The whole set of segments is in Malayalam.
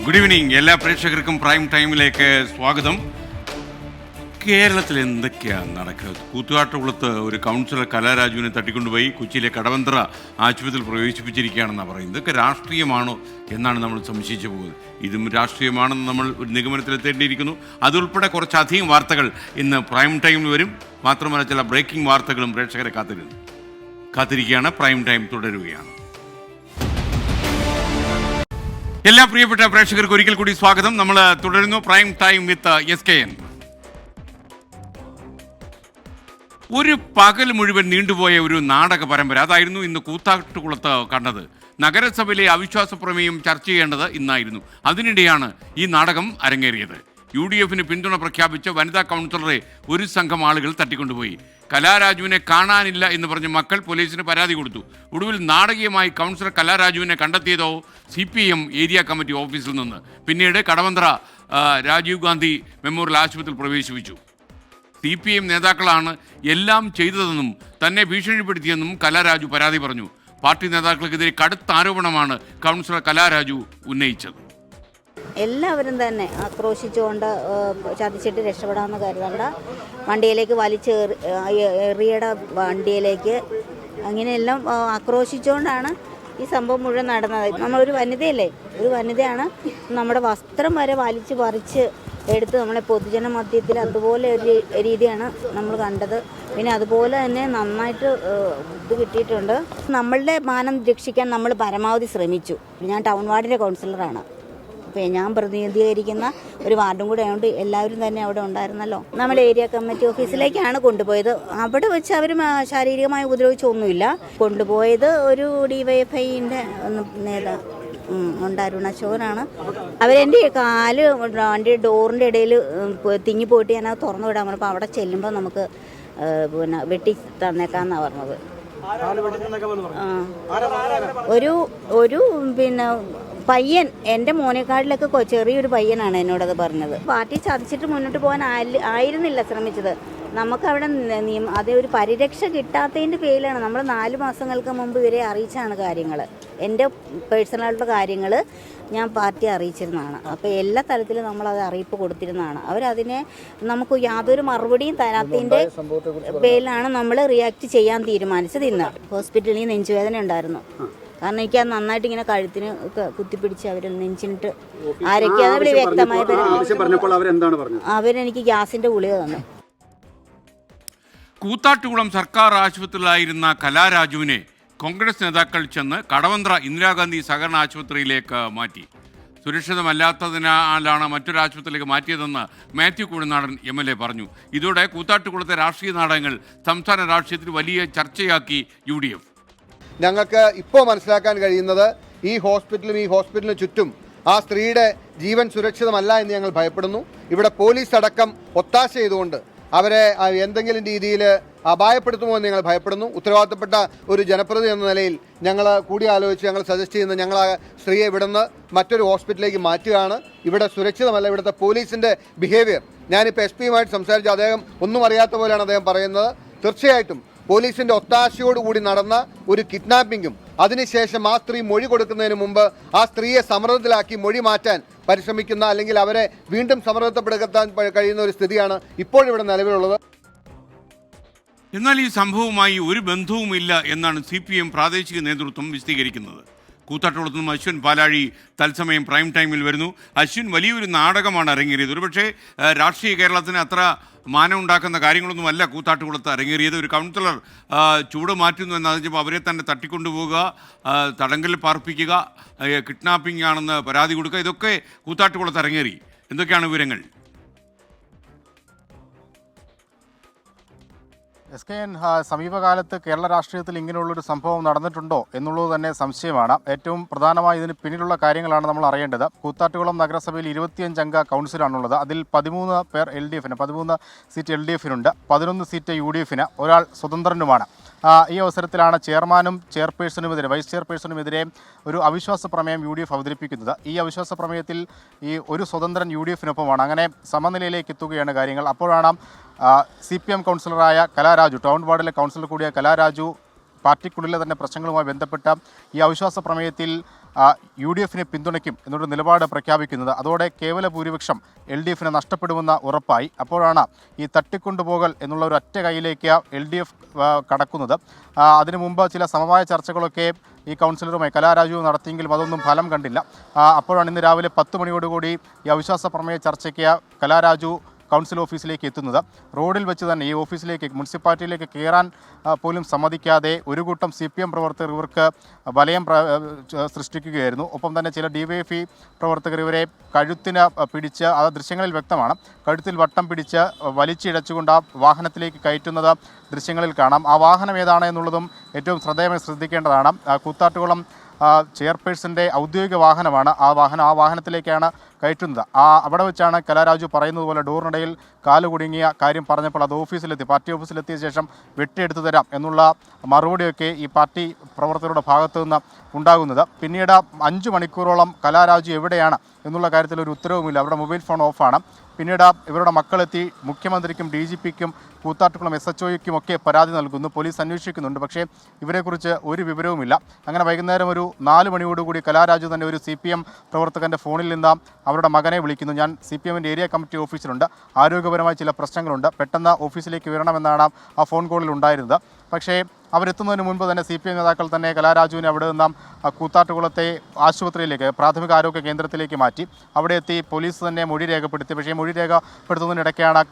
Good evening. എല്ലാ പ്രേക്ഷകർക്കും പ്രൈം ടൈമിലേക്ക് സ്വാഗതം. കേരളത്തിൽ എന്തൊക്കെയാണ് നടക്കുന്നത്? കൂത്തുകാട്ടുകുളത്ത് ഒരു കൗൺസിലർ കലാരാജുവിനെ തട്ടിക്കൊണ്ടുപോയി കൊച്ചിയിലെ കടവന്ത്ര ആശുപത്രിയിൽ പ്രവേശിപ്പിച്ചിരിക്കുകയാണെന്നാണ് പറയുന്നത്. ഇതൊക്കെ രാഷ്ട്രീയമാണോ എന്നാണ് നമ്മൾ സംശയിച്ചു പോകുന്നത്. ഇതും രാഷ്ട്രീയമാണെന്ന് നമ്മൾ ഒരു നിഗമനത്തിലെത്തേണ്ടിയിരിക്കുന്നു. അതുൾപ്പെടെ കുറച്ചധികം വാർത്തകൾ ഇന്ന് പ്രൈം ടൈമിൽ വരും. മാത്രമല്ല ചില ബ്രേക്കിംഗ് വാർത്തകളും പ്രേക്ഷകരെ കാത്തിരിക്കുകയാണ്. പ്രൈം ടൈം തുടരുകയാണ്. എല്ലാ പ്രിയപ്പെട്ട പ്രേക്ഷകർക്ക് ഒരിക്കൽ കൂടി സ്വാഗതം. നമ്മൾ തുടരുന്നു പ്രൈം ടൈം വിത്ത് SKN. ഒരു പകൽ മുഴുവൻ നീണ്ടുപോയ ഒരു നാടക പരമ്പര, അതായിരുന്നു ഇന്ന് കൂത്താട്ടുകുളത്ത് കണ്ടത്. നഗരസഭയിലെ അവിശ്വാസ പ്രമേയം ചർച്ച ചെയ്യേണ്ടത് ഇന്നായിരുന്നു. അതിനിടെയാണ് ഈ നാടകം അരങ്ങേറിയത്. UDF പിന്തുണ പ്രഖ്യാപിച്ച വനിതാ കൗൺസിലറെ ഒരു സംഘം ആളുകൾ തട്ടിക്കൊണ്ടുപോയി. കലാരാജുവിനെ കാണാനില്ല എന്ന് പറഞ്ഞ് മക്കൾ പോലീസിന് പരാതി കൊടുത്തു. ഒടുവിൽ നാടകീയമായി കൗൺസിലർ കലാരാജുവിനെ കണ്ടെത്തിയതോ CPM ഏരിയ കമ്മിറ്റി ഓഫീസിൽ നിന്ന്. പിന്നീട് കടവന്ത്ര രാജീവ് ഗാന്ധി മെമ്മോറിയൽ ആശുപത്രിയിൽ പ്രവേശിപ്പിച്ചു. CPM നേതാക്കളാണ് എല്ലാം ചെയ്തതെന്നും തന്നെ ഭീഷണിപ്പെടുത്തിയെന്നും കലാരാജു പരാതി പറഞ്ഞു. പാർട്ടി നേതാക്കൾക്കെതിരെ കടുത്ത ആരോപണമാണ് കൗൺസിലർ കലാരാജു ഉന്നയിച്ചത്. എല്ലാവരും തന്നെ ആക്രോശിച്ചുകൊണ്ട് ചതിച്ചിട്ട് രക്ഷപ്പെടാമെന്ന് കരുതണ്ട, വണ്ടിയിലേക്ക് എറിയട വണ്ടിയിലേക്ക് അങ്ങനെയെല്ലാം ആക്രോശിച്ചുകൊണ്ടാണ് ഈ സംഭവം മുഴുവൻ നടന്നത്. നമ്മളൊരു വനിതയല്ലേ, ഒരു വനിതയാണ്. നമ്മുടെ വസ്ത്രം വരെ വലിച്ചു പറിച്ച് എടുത്ത് നമ്മളെ പൊതുജന മധ്യത്തിൽ അതുപോലെ ഒരു രീതിയാണ് നമ്മൾ കണ്ടത്. പിന്നെ അതുപോലെ തന്നെ നന്നായിട്ട് ഇത് കിട്ടിയിട്ടുണ്ട്. നമ്മളുടെ മാനം രക്ഷിക്കാൻ നമ്മൾ പരമാവധി ശ്രമിച്ചു. ഞാൻ ടൗൺ വാർഡിൻ്റെ കൗൺസിലറാണ്. അപ്പോൾ ഞാൻ പ്രതിനിധീകരിക്കുന്ന ഒരു വാർഡും കൂടെ ആയതുകൊണ്ട് എല്ലാവരും തന്നെ അവിടെ ഉണ്ടായിരുന്നല്ലോ. നമ്മൾ ഏരിയ കമ്മിറ്റി ഓഫീസിലേക്കാണ് കൊണ്ടുപോയത്. അവിടെ വെച്ച് അവർ ശാരീരികമായി ഉപദ്രവിച്ചൊന്നുമില്ല. കൊണ്ടുപോയത് ഒരു DYFIൻ്റെ ഉണ്ട്, അരുണാശോകനാണ്. അവരെൻ്റെ കാല് വണ്ടി ഡോറിൻ്റെ ഇടയിൽ തിങ്ങിപ്പോയിട്ട് ഞാൻ അത് തുറന്നു വിടാൻ പറഞ്ഞപ്പോൾ അവിടെ ചെല്ലുമ്പോൾ നമുക്ക് പിന്നെ വെട്ടി തന്നേക്കാന്നാണ് പറഞ്ഞത്. ഒരു പിന്നെ പയ്യൻ, എൻ്റെ മോനേക്കാട്ടിലൊക്കെ ചെറിയൊരു പയ്യനാണ് എന്നോടത് പറഞ്ഞത്. പാർട്ടി ചതിച്ചിട്ട് മുന്നോട്ട് പോകാൻ ആയിരുന്നില്ല ശ്രമിച്ചത്. നമുക്കവിടെ അതേ ഒരു പരിരക്ഷ കിട്ടാത്തതിൻ്റെ പേരിലാണ്. നമ്മൾ 4 മാസങ്ങൾക്ക് മുമ്പ് ഇവരെ അറിയിച്ചാണ് കാര്യങ്ങൾ. എൻ്റെ പേഴ്സണലായിട്ടുള്ള കാര്യങ്ങൾ ഞാൻ പാർട്ടി അറിയിച്ചിരുന്നതാണ്. അപ്പോൾ എല്ലാ തലത്തിലും നമ്മളത് അറിയിപ്പ് കൊടുത്തിരുന്നതാണ്. അവരതിനെ നമുക്ക് യാതൊരു മറുപടിയും തരാത്തതിൻ്റെ പേരിലാണ് നമ്മൾ റിയാക്ട് ചെയ്യാൻ തീരുമാനിച്ചത്. ഇന്ന് ഹോസ്പിറ്റലിൽ നെഞ്ചുവേദന ഉണ്ടായിരുന്നു. കാരണം എനിക്ക് അത് നന്നായിട്ട് ഇങ്ങനെ കഴുത്തിന് കുത്തിപ്പിടിച്ച് അവർ നെഞ്ചിട്ട് ആരൊക്കെയാണെന്ന് വ്യക്തമായിട്ട് അവരെനിക്ക് ഗ്യാസിൻ്റെ ഗുളിക തന്നു. കൂത്താട്ടുകുളം സർക്കാർ ആശുപത്രിയിലായിരുന്ന കലാരാജുവിനെ കോൺഗ്രസ് നേതാക്കൾ ചെന്ന് കടവന്ത്ര ഇന്ദിരാഗാന്ധി സഹകരണ ആശുപത്രിയിലേക്ക് മാറ്റി. സുരക്ഷിതമല്ലാത്തതിനാലാണ് മറ്റൊരു ആശുപത്രിയിലേക്ക് മാറ്റിയതെന്ന് മാത്യു കുഴനാടൻ MLA പറഞ്ഞു. ഇതോടെ കൂത്താട്ടുകുളത്തെ രാഷ്ട്രീയ നാടകങ്ങൾ സംസ്ഥാന രാഷ്ട്രീയത്തിൽ വലിയ ചർച്ചയാക്കി UDF. ഞങ്ങൾക്ക് ഇപ്പോൾ മനസ്സിലാക്കാൻ കഴിയുന്നത് ഈ ഹോസ്പിറ്റലിന് ചുറ്റും ആ സ്ത്രീയുടെ ജീവൻ സുരക്ഷിതമല്ല എന്ന് ഞങ്ങൾ ഭയപ്പെടുന്നു. ഇവിടെ പോലീസ് അടക്കം ഒത്താശ ചെയ്തുകൊണ്ട് അവരെ എന്തെങ്കിലും രീതിയിൽ അപായപ്പെടുത്തുമോ എന്ന് ഞങ്ങൾ ഭയപ്പെടുന്നു. ഉത്തരവാദിത്തപ്പെട്ട ഒരു ജനപ്രതിനിധി എന്ന നിലയിൽ ഞങ്ങൾ കൂടിയാലോചിച്ച് ഞങ്ങൾ സജസ്റ്റ് ചെയ്യുന്നത് ഞങ്ങൾ ആ സ്ത്രീയെ ഇവിടുന്ന് മറ്റൊരു ഹോസ്പിറ്റലിലേക്ക് മാറ്റുകയാണ്. ഇവിടെ സുരക്ഷിതമല്ല. ഇവിടുത്തെ പോലീസിൻ്റെ ബിഹേവിയർ, ഞാനിപ്പോൾ SP യുമായിട്ട് സംസാരിച്ചു, അദ്ദേഹം ഒന്നും അറിയാത്ത പോലെയാണ് അദ്ദേഹം പറയുന്നത്. തീർച്ചയായിട്ടും പോലീസിൻ്റെ ഒത്താശയോടുകൂടി നടന്ന ഒരു കിഡ്നാപ്പിങ്ങും അതിനുശേഷം ആ സ്ത്രീ മൊഴി കൊടുക്കുന്നതിന് മുമ്പ് ആ സ്ത്രീയെ സമ്മർദ്ദത്തിലാക്കി മൊഴി മാറ്റാൻ പരിശ്രമിക്കുന്ന, അല്ലെങ്കിൽ അവരെ വീണ്ടും സമ്മർദ്ദപ്പെടുത്താൻ കഴിയുന്ന ഒരു സ്ഥിതിയാണ് ഇപ്പോൾ ഇവിടെ നിലവിലുള്ളത്. എന്നാൽ ഈ സംഭവവുമായി ഒരു ബന്ധവുമില്ല എന്നാണ് CPM പ്രാദേശിക നേതൃത്വം വിശദീകരിക്കുന്നത്. കൂത്താട്ടുകുളത്ത് നിന്നും അശ്വിൻ പാലാഴി തത്സമയം പ്രൈം ടൈമിൽ വരുന്നു. അശ്വിൻ, വലിയൊരു നാടകമാണ് അരങ്ങേറിയത്. ഒരുപക്ഷെ രാഷ്ട്രീയ കേരളത്തിന് അത്ര മാനം ഉണ്ടാക്കുന്ന കാര്യങ്ങളൊന്നുമല്ല കൂത്താട്ടുകുളത്ത് അരങ്ങേറിയത്. ഒരു കൗൺസിലർ ചൂട് മാറ്റുന്നു എന്നറിഞ്ഞപ്പോൾ അവരെ തന്നെ തട്ടിക്കൊണ്ടുപോവുക, തടങ്കലിൽ പാർപ്പിക്കുക, കിഡ്നാപ്പിംഗ് ആണെന്ന് പരാതി കൊടുക്കുക, ഇതൊക്കെ കൂത്താട്ടുകുളത്ത് അരങ്ങേറി. എന്തൊക്കെയാണ് വിവരങ്ങൾ? SKN, സമീപകാലത്ത് കേരള രാഷ്ട്രീയത്തിൽ ഇങ്ങനെയുള്ളൊരു സംഭവം നടന്നിട്ടുണ്ടോ എന്നുള്ളത് തന്നെ സംശയമാണ്. ഏറ്റവും പ്രധാനമായി ഇതിന് പിന്നിലുള്ള കാര്യങ്ങളാണ് നമ്മൾ അറിയേണ്ടത്. കൂത്താട്ടുകുളം നഗരസഭയിൽ 25 അംഗ കൗൺസിലാണുള്ളത്. അതിൽ 13 പേർ LDF-ന്, 13 സീറ്റ് LDF-നുണ്ട്, 11 സീറ്റ് UDF-ന്, ഒരാൾ സ്വതന്ത്രനുമാണ്. ഈ അവസരത്തിലാണ് ചെയർമാനും വൈസ് ചെയർപേഴ്സണുമെതിരെ ഒരു അവിശ്വാസ പ്രമേയം UDF അവതരിപ്പിക്കുന്നത്. ഈ അവിശ്വാസ പ്രമേയത്തിൽ ഈ ഒരു സ്വതന്ത്രൻ UDF-നൊപ്പമാണ്. അങ്ങനെ സമനിലയിലേക്ക് എത്തുകയാണ് കാര്യങ്ങൾ. അപ്പോഴാണ് CPM കൗൺസിലറായ കലാരാജു, ടൗൺ വാർഡിലെ കൗൺസിലർ കൂടിയ കലാരാജു പാർട്ടിക്കുള്ളിലെ തന്നെ പ്രശ്നങ്ങളുമായി ബന്ധപ്പെട്ട ഈ അവിശ്വാസ പ്രമേയത്തിൽ UDF-നെ പിന്തുണയ്ക്കും എന്നൊരു നിലപാട് പ്രഖ്യാപിക്കുന്നത്. അതോടെ കേവല ഭൂരിപക്ഷം LDF-ന് നഷ്ടപ്പെടുമെന്ന ഉറപ്പായി. അപ്പോഴാണ് ഈ തട്ടിക്കൊണ്ടുപോകൽ എന്നുള്ള ഒരു ഒറ്റ കൈയിലേക്ക് LDF കടക്കുന്നത്. അതിനു മുമ്പ് ചില സമവായ ചർച്ചകളൊക്കെ ഈ കൗൺസിലറുമായി കലാരാജു നടത്തിയെങ്കിലും അതൊന്നും ഫലം കണ്ടില്ല. അപ്പോഴാണ് ഇന്ന് രാവിലെ 10 മണിയോടുകൂടി ഈ അവിശ്വാസ പ്രമേയ ചർച്ചയ്ക്ക് കലാരാജു കൗൺസിൽ ഓഫീസിലേക്ക് എത്തുന്നത്. റോഡിൽ വെച്ച് തന്നെ ഈ ഓഫീസിലേക്ക് മുനിസിപ്പാലിറ്റിയിലേക്ക് കയറാൻ പോലും സമ്മതിക്കാതെ ഒരു കൂട്ടം CPM പ്രവർത്തകർ ഇവർക്ക് വലയം സൃഷ്ടിക്കുകയായിരുന്നു. ഒപ്പം തന്നെ ചില DYFI പ്രവർത്തകർ ഇവരെ കഴുത്തിന് പിടിച്ച്, അത് ദൃശ്യങ്ങളിൽ വ്യക്തമാണ്, കഴുത്തിൽ വട്ടം പിടിച്ച് വലിച്ചിഴച്ചുകൊണ്ട് ആ വാഹനത്തിലേക്ക് കയറ്റുന്നത് ദൃശ്യങ്ങളിൽ കാണാം. ആ വാഹനം ഏതാണ് എന്നുള്ളതും ഏറ്റവും ശ്രദ്ധിക്കേണ്ടതാണ്. കൂത്താട്ടുകുളം ചെയർപേഴ്സൻ്റെ ഔദ്യോഗിക വാഹനമാണ് ആ വാഹനത്തിലേക്കാണ് കയറ്റുന്നത്. അവിടെ വെച്ചാണ് കലാരാജു പറയുന്നത് പോലെ ഡോറിനിടയിൽ കാല് കുടുങ്ങിയ കാര്യം പറഞ്ഞപ്പോൾ അത് പാർട്ടി ഓഫീസിലെത്തിയ ശേഷം വെട്ടിയെടുത്തു തരാം എന്നുള്ള മറുപടിയൊക്കെ ഈ പാർട്ടി പ്രവർത്തകരുടെ ഭാഗത്തു നിന്ന് ഉണ്ടാകുന്നത്. പിന്നീട് 5 മണിക്കൂറോളം കലാരാജു എവിടെയാണ് എന്നുള്ള കാര്യത്തിൽ ഒരു ഉത്തരവുമില്ല. അവരുടെ മൊബൈൽ ഫോൺ ഓഫാണ്. പിന്നീട് ഇവരുടെ മക്കളെത്തി മുഖ്യമന്ത്രിക്കും DGPക്കും കൂത്താട്ടുകുളം SHOയ്ക്കും ഒക്കെ പരാതി നൽകുന്നു. പോലീസ് അന്വേഷിക്കുന്നുണ്ട്. പക്ഷേ ഇവരെക്കുറിച്ച് ഒരു വിവരവുമില്ല. അങ്ങനെ വൈകുന്നേരം ഒരു 4 മണിയോടുകൂടി കലാരാജു തന്നെ ഒരു CPM പ്രവർത്തകൻ്റെ ഫോണിൽ നിന്ന് അവരുടെ മകനെ വിളിക്കുന്നു. ഞാൻ CPMൻ്റെ ഏരിയ കമ്മിറ്റി ഓഫീസിലുണ്ട്, ആരോഗ്യപരമായ ചില പ്രശ്നങ്ങളുണ്ട്, പെട്ടെന്ന് ഓഫീസിലേക്ക് വരണമെന്നാണ് ആ ഫോൺ കോളിൽ ഉണ്ടായിരുന്നത്. പക്ഷേ അവരെത്തുന്നതിന് മുൻപ് തന്നെ CPM നേതാക്കൾ തന്നെ കലാരാജുവിനെ അവിടെ നിന്നും കൂത്താട്ടുകുളത്തെ ആശുപത്രിയിലേക്ക്, പ്രാഥമിക ആരോഗ്യ കേന്ദ്രത്തിലേക്ക് മാറ്റി. അവിടെ എത്തി പോലീസ് തന്നെ മൊഴി രേഖപ്പെടുത്തി. പക്ഷേ മൊഴി രേഖപ്പെടുത്തുന്നതിനിടയ്ക്കാണ്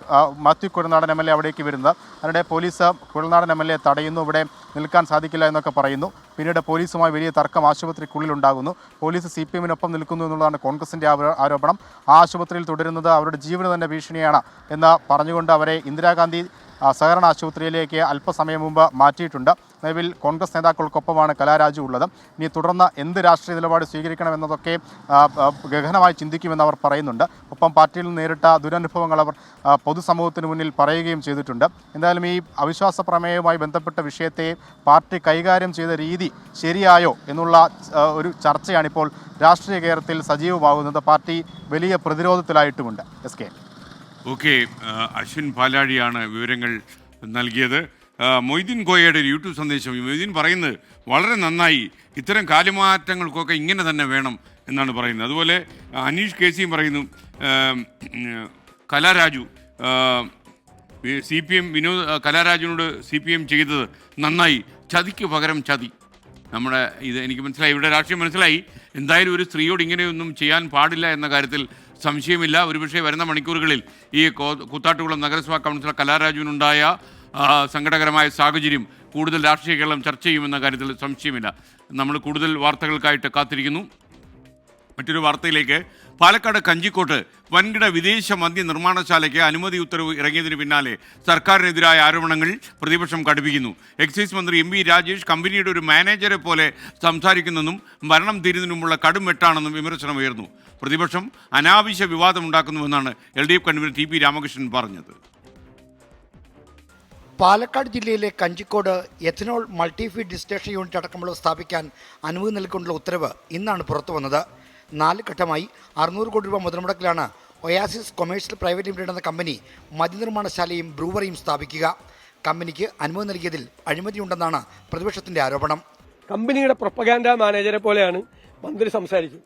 മാത്യു കുഴൽനാടൻ MLA അവിടേക്ക് വരുന്നത്. അതിനിടെ പോലീസ് കുഴൽനാടൻ MLA തടയുന്നു, ഇവിടെ നിൽക്കാൻ സാധിക്കില്ല എന്നൊക്കെ പറയുന്നു. പിന്നീട് പോലീസുമായി വലിയ തർക്കം ആശുപത്രിക്കുള്ളിലുണ്ടാകുന്നു. പോലീസ് CPMനൊപ്പം നിൽക്കുന്നു എന്നുള്ളതാണ് കോൺഗ്രസിൻ്റെ ആരോപണം. ആ ആശുപത്രിയിൽ തുടരുന്നത് അവരുടെ ജീവന് തന്നെ ഭീഷണിയാണ് എന്ന് പറഞ്ഞുകൊണ്ട് അവരെ ഇന്ദിരാഗാന്ധി സഹകരണ ആശുപത്രിയിലേക്ക് അല്പസമയം മുമ്പ് മാറ്റിയിട്ടുണ്ട്. നിലവിൽ കോൺഗ്രസ് നേതാക്കൾക്കൊപ്പമാണ് കലാരാജു ഉള്ളത്. ഇനി തുടർന്ന് എന്ത് രാഷ്ട്രീയ നിലപാട് സ്വീകരിക്കണമെന്നതൊക്കെ ഗഹനമായി ചിന്തിക്കുമെന്ന് അവർ പറയുന്നുണ്ട്. ഒപ്പം പാർട്ടിയിൽ നിന്ന് നേരിട്ട ദുരനുഭവങ്ങൾ അവർ പൊതുസമൂഹത്തിന് മുന്നിൽ പറയുകയും ചെയ്തിട്ടുണ്ട്. എന്തായാലും ഈ അവിശ്വാസ പ്രമേയവുമായി ബന്ധപ്പെട്ട വിഷയത്തെ പാർട്ടി കൈകാര്യം ചെയ്ത രീതി ശരിയായോ എന്നുള്ള ഒരു ചർച്ചയാണിപ്പോൾ രാഷ്ട്രീയ കേരളത്തിൽ സജീവമാകുന്നത്. പാർട്ടി വലിയ പ്രതിരോധത്തിലായിട്ടുമുണ്ട്. SK. ഓക്കെ, അശ്വിൻ പാലാഴിയാണ് വിവരങ്ങൾ നൽകിയത്. മൊയ്തീൻ കോയയുടെ ഒരു യൂട്യൂബ് സന്ദേശം. മൊയ്തീൻ പറയുന്നത് വളരെ നന്നായി, ഇത്തരം കാലുമാറ്റങ്ങൾക്കൊക്കെ ഇങ്ങനെ തന്നെ വേണം എന്നാണ് പറയുന്നത്. അതുപോലെ അനീഷ് KC പറയുന്നു, കലാരാജു കലാരാജുവിനോട് CPM ചെയ്തത് നന്നായി, ചതിക്ക് പകരം ചതി. നമ്മുടെ എനിക്ക് മനസ്സിലായി, ഇവിടെ രാഷ്ട്രീയം മനസ്സിലായി. എന്തായാലും ഒരു സ്ത്രീയോട് ഇങ്ങനെയൊന്നും ചെയ്യാൻ പാടില്ല എന്ന കാര്യത്തിൽ സംശയമില്ല. ഒരുപക്ഷെ വരുന്ന മണിക്കൂറുകളിൽ ഈ കൂത്താട്ടുകുളം നഗരസഭാ കൗൺസിലർ കലാരാജുവിനുണ്ടായ സങ്കടകരമായ സാഹചര്യം കൂടുതൽ രാഷ്ട്രീയ കേരളം ചർച്ച ചെയ്യുമെന്ന കാര്യത്തിൽ സംശയമില്ല. നമ്മൾ കൂടുതൽ വാർത്തകൾക്കായിട്ട് കാത്തിരിക്കുന്നു. മറ്റൊരു വാർത്തയിലേക്ക്. പാലക്കാട് കഞ്ചിക്കോട്ട് വൻകിട വിദേശ മദ്യ നിർമ്മാണശാലയ്ക്ക് അനുമതി ഉത്തരവ് ഇറങ്ങിയതിന് പിന്നാലെ സർക്കാരിനെതിരായ ആരോപണങ്ങൾ പ്രതിപക്ഷം കടുപ്പിക്കുന്നു. എക്സൈസ് മന്ത്രി MV രാജേഷ് കമ്പനിയുടെ ഒരു മാനേജരെ പോലെ സംസാരിക്കുന്നെന്നും ഭരണം തീരുന്നതിന് മുമ്പുള്ള കടും വെട്ടാണെന്നും വിമർശനമുയർന്നു. പ്രതിപക്ഷം അനാവശ്യ വിവാദമുണ്ടാക്കുന്നുവെന്നാണ് LDF കൺവീനർ TP രാമകൃഷ്ണൻ പറഞ്ഞത്. പാലക്കാട് ജില്ലയിലെ കഞ്ചിക്കോട് എഥനോൾ മൾട്ടിഫീഡ് ഡിസ്റ്റേഷൻ യൂണിറ്റ് അടക്കമുള്ള സ്ഥാപിക്കാൻ അനുമതി നൽകിക്കൊണ്ടുള്ള ഉത്തരവ് ഇന്നാണ് പുറത്തു വന്നത്. 4 ഘട്ടമായി 600 കോടി രൂപ മുതൽമുടക്കിലാണ് ഒയാസിസ് കൊമേഴ്ഷ്യൽ പ്രൈവറ്റ് ലിമിറ്റഡ് എന്ന കമ്പനി മദ്യനിർമ്മാണശാലയും ബ്രൂവറിയും സ്ഥാപിക്കുക. കമ്പനിക്ക് അനുമതി നൽകിയതിൽ അഴിമതിയുണ്ടെന്നാണ് പ്രതിപക്ഷത്തിന്റെ ആരോപണം. കമ്പനിയുടെ പ്രൊപ്പഗാൻഡ മാനേജരെ പോലെയാണ് മന്ത്രി സംസാരിച്ചത്.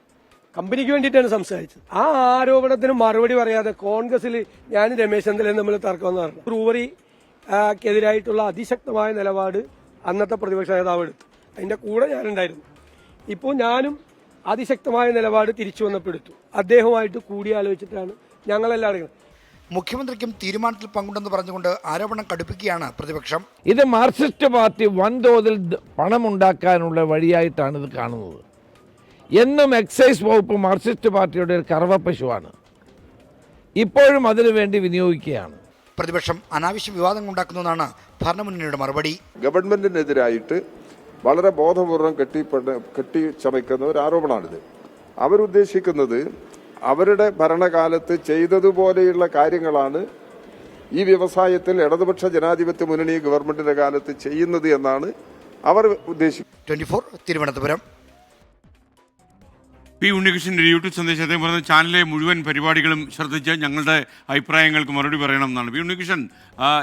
കമ്പനിക്ക് വേണ്ടിയിട്ടാണ് സംസാരിച്ചത്. ആ ആരോപണത്തിന് മറുപടി പറയാതെ കോൺഗ്രസിൽ ഞാനും രമേശ് ചെന്നിത്തലയും തമ്മിൽ തർക്കമെന്ന് പറഞ്ഞു. ബ്രൂവറിക്കെതിരായിട്ടുള്ള അതിശക്തമായ നിലപാട് അന്നത്തെ പ്രതിപക്ഷ നേതാവ് എടുത്തു. അതിന്റെ കൂടെ ഞാനുണ്ടായിരുന്നു. ഇപ്പോൾ ഞാനും അതിശക്തമായ നിലപാട് തിരിച്ചു വന്നപ്പെടുത്തു. അദ്ദേഹവുമായിട്ട് കൂടിയാലോചിച്ചിട്ടാണ് ഞങ്ങളെല്ലാം അറിയുന്നത്. മുഖ്യമന്ത്രിക്കും തീരുമാനത്തിൽ പങ്കുണ്ടെന്ന് പറഞ്ഞുകൊണ്ട് ആരോപണം കടുപ്പിക്കുകയാണ് പ്രതിപക്ഷം. ഇത് മാർക്സിസ്റ്റ് പാർട്ടി വൻതോതിൽ പണമുണ്ടാക്കാനുള്ള വഴിയായിട്ടാണ് ഇത് കാണുന്നത്. എന്നും എക്സൈസ് വകുപ്പ് മാർക്സിസ്റ്റ് പാർട്ടിയുടെ ഒരു കറവപ്പശുവാണ്. ഇപ്പോഴും അതിനു വേണ്ടി വിനിയോഗിക്കുകയാണ്. പ്രതിപക്ഷം അനാവശ്യ വിവാദം ഉണ്ടാക്കുന്നതാണ് ഭരണമുന്നണിയുടെ മറുപടി. ഗവൺമെന്റിനെതിരായിട്ട് വളരെ ബോധപൂർവം കെട്ടിച്ചമയ്ക്കുന്ന ഒരു ആരോപണമാണിത്. അവരുദ്ദേശിക്കുന്നത് അവരുടെ ഭരണകാലത്ത് ചെയ്തതുപോലെയുള്ള കാര്യങ്ങളാണ് ഈ വ്യവസായത്തിൽ ഇടതുപക്ഷ ജനാധിപത്യ മുന്നണി ഗവൺമെന്റിന്റെ കാലത്ത് ചെയ്യുന്നത് എന്നാണ് അവർ ഉദ്ദേശിക്കുന്നത്. 24 തിരുവനന്തപുരം. പി ഉണ്ണികൃഷ്ണൻ്റെ യൂട്യൂബ് സന്ദേശം അദ്ദേഹം പറഞ്ഞ ചാനലിലെ മുഴുവൻ പരിപാടികളും ശ്രദ്ധിച്ച് ഞങ്ങളുടെ അഭിപ്രായങ്ങൾക്ക് മറുപടി പറയണം എന്നാണ്. പി ഉണ്ണികൃഷ്ണൻ,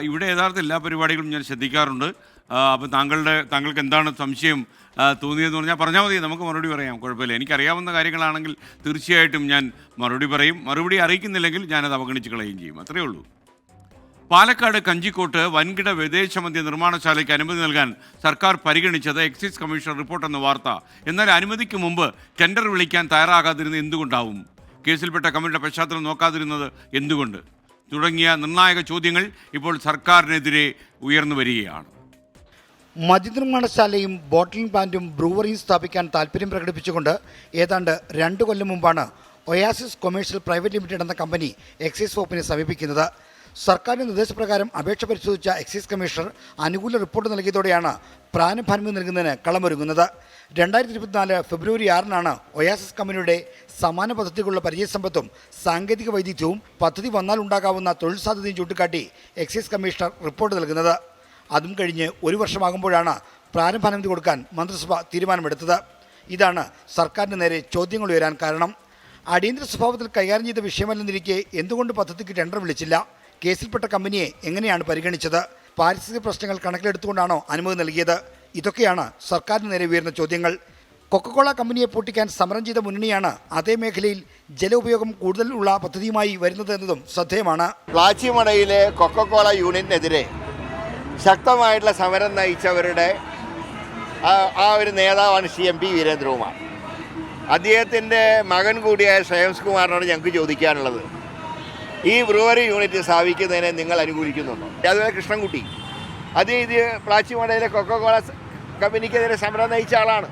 ഇവിടെ യഥാർത്ഥ എല്ലാ പരിപാടികളും ഞാൻ ശ്രദ്ധിക്കാറുണ്ട്. അപ്പോൾ താങ്കൾക്ക് എന്താണ് സംശയം? തോന്നിയതെന്ന് പറഞ്ഞാൽ മതി, നമുക്ക് മറുപടി പറയാം, കുഴപ്പമില്ല. എനിക്കറിയാവുന്ന കാര്യങ്ങളാണെങ്കിൽ തീർച്ചയായിട്ടും ഞാൻ മറുപടി പറയും. മറുപടി അറിയിക്കുന്നില്ലെങ്കിൽ ഞാനത് അവഗണിച്ച് കളയുകയും ചെയ്യും. അത്രയേ ഉള്ളൂ. പാലക്കാട് കഞ്ചിക്കോട്ട് വൻകിട വിദേശ മദ്യ നിർമ്മാണശാലയ്ക്ക് അനുമതി നൽകാൻ സർക്കാർ പരിഗണിച്ചത് എക്സൈസ് കമ്മീഷണർ റിപ്പോർട്ടെന്ന വാർത്ത. എന്നാൽ അനുമതിക്ക് മുമ്പ് ടെൻഡർ വിളിക്കാൻ തയ്യാറാകാതിരുന്നത് എന്തുകൊണ്ടാവും? കേസിൽപ്പെട്ട കമ്പനിയുടെ പശ്ചാത്തലം നോക്കാതിരുന്നത് എന്തുകൊണ്ട്? തുടങ്ങിയ നിർണായക ചോദ്യങ്ങൾ ഇപ്പോൾ സർക്കാരിനെതിരെ ഉയർന്നു വരികയാണ്. മദ്യനിർമ്മാണശാലയും ബോട്ടിലിംഗ് പ്ലാന്റും ബ്രൂവറിയും സ്ഥാപിക്കാൻ താൽപ്പര്യം പ്രകടിപ്പിച്ചുകൊണ്ട് ഏതാണ്ട് 2 കൊല്ലം മുമ്പാണ് ഒയാസിസ് കൊമേഴ്ഷ്യൽ പ്രൈവറ്റ് ലിമിറ്റഡ് എന്ന കമ്പനി എക്സൈസ് വകുപ്പിനെ സമീപിക്കുന്നത്. സർക്കാരിന്റെ നിർദ്ദേശപ്രകാരം അപേക്ഷ പരിശോധിച്ച എക്സൈസ് കമ്മീഷണർ അനുകൂല റിപ്പോർട്ട് നൽകിയതോടെയാണ് പ്രാരംഭാനുമതി നൽകുന്നതിന് കളമൊരുങ്ങുന്നത്. 2024 ഫെബ്രുവരി 6-നാണ് ഒയാസിസ് കമ്പനിയുടെ സമാന പദ്ധതികളുള്ള പരിചയസമ്പത്തും സാങ്കേതിക വൈദഗ്ധ്യവും പദ്ധതി വന്നാൽ ഉണ്ടാകാവുന്ന തൊഴിൽ സാധ്യതയും ചൂണ്ടിക്കാട്ടി എക്സൈസ് കമ്മീഷണർ റിപ്പോർട്ട് നൽകുന്നത്. അതും കഴിഞ്ഞ് 1 വർഷമാകുമ്പോഴാണ് പ്രാരംഭാനുമതി കൊടുക്കാൻ മന്ത്രിസഭ തീരുമാനമെടുത്തത്. ഇതാണ് സർക്കാരിന് നേരെ ചോദ്യങ്ങൾ ഉയരാൻ കാരണം. അടിയന്തര സ്വഭാവത്തിൽ കൈകാര്യം ചെയ്ത വിഷയമല്ലെന്നിരിക്കെ എന്തുകൊണ്ട് പദ്ധതിക്ക് ടെൻഡർ വിളിച്ചില്ല? കേസിൽപ്പെട്ട കമ്പനിയെ എങ്ങനെയാണ് പരിഗണിച്ചത്? പാരിസ്ഥിതിക പ്രശ്നങ്ങൾ കണക്കിലെടുത്തുകൊണ്ടാണോ അനുമതി നൽകിയത്? ഇതൊക്കെയാണ് സർക്കാരിന് നേരെ ഉയർന്ന ചോദ്യങ്ങൾ. കൊക്കക്കോള കമ്പനിയെ പൂട്ടിക്കാൻ സമരം ചെയ്ത മുന്നണിയാണ് അതേ മേഖലയിൽ ജല ഉപയോഗം കൂടുതൽ ഉള്ള പദ്ധതിയുമായി വരുന്നത് എന്നതും ശ്രദ്ധേയമാണ്. പ്ലാച്ചിമടയിലെ കൊക്കക്കോള യൂണിറ്റിനെതിരെ ശക്തമായിട്ടുള്ള സമരം നയിച്ചവരുടെ ഒരു നേതാവാണ് MP വീരേന്ദ്രകുമാർ. അദ്ദേഹത്തിൻ്റെ മകൻ കൂടിയായ ശ്രേയംസ് കുമാറിനോട് ഞങ്ങൾക്ക് ചോദിക്കാനുള്ളത്, ഈ ബ്രൂവറി യൂണിറ്റ് സ്ഥാപിക്കുന്നതിനെ നിങ്ങൾ അനുകൂലിക്കുന്നുണ്ടോ? അതുപോലെ കൃഷ്ണൻകുട്ടി ഇത് പ്ലാച്ചിമടയിലെ കൊക്കക്കോള കമ്പനിക്കെതിരെ സമരം നയിച്ച ആളാണ്.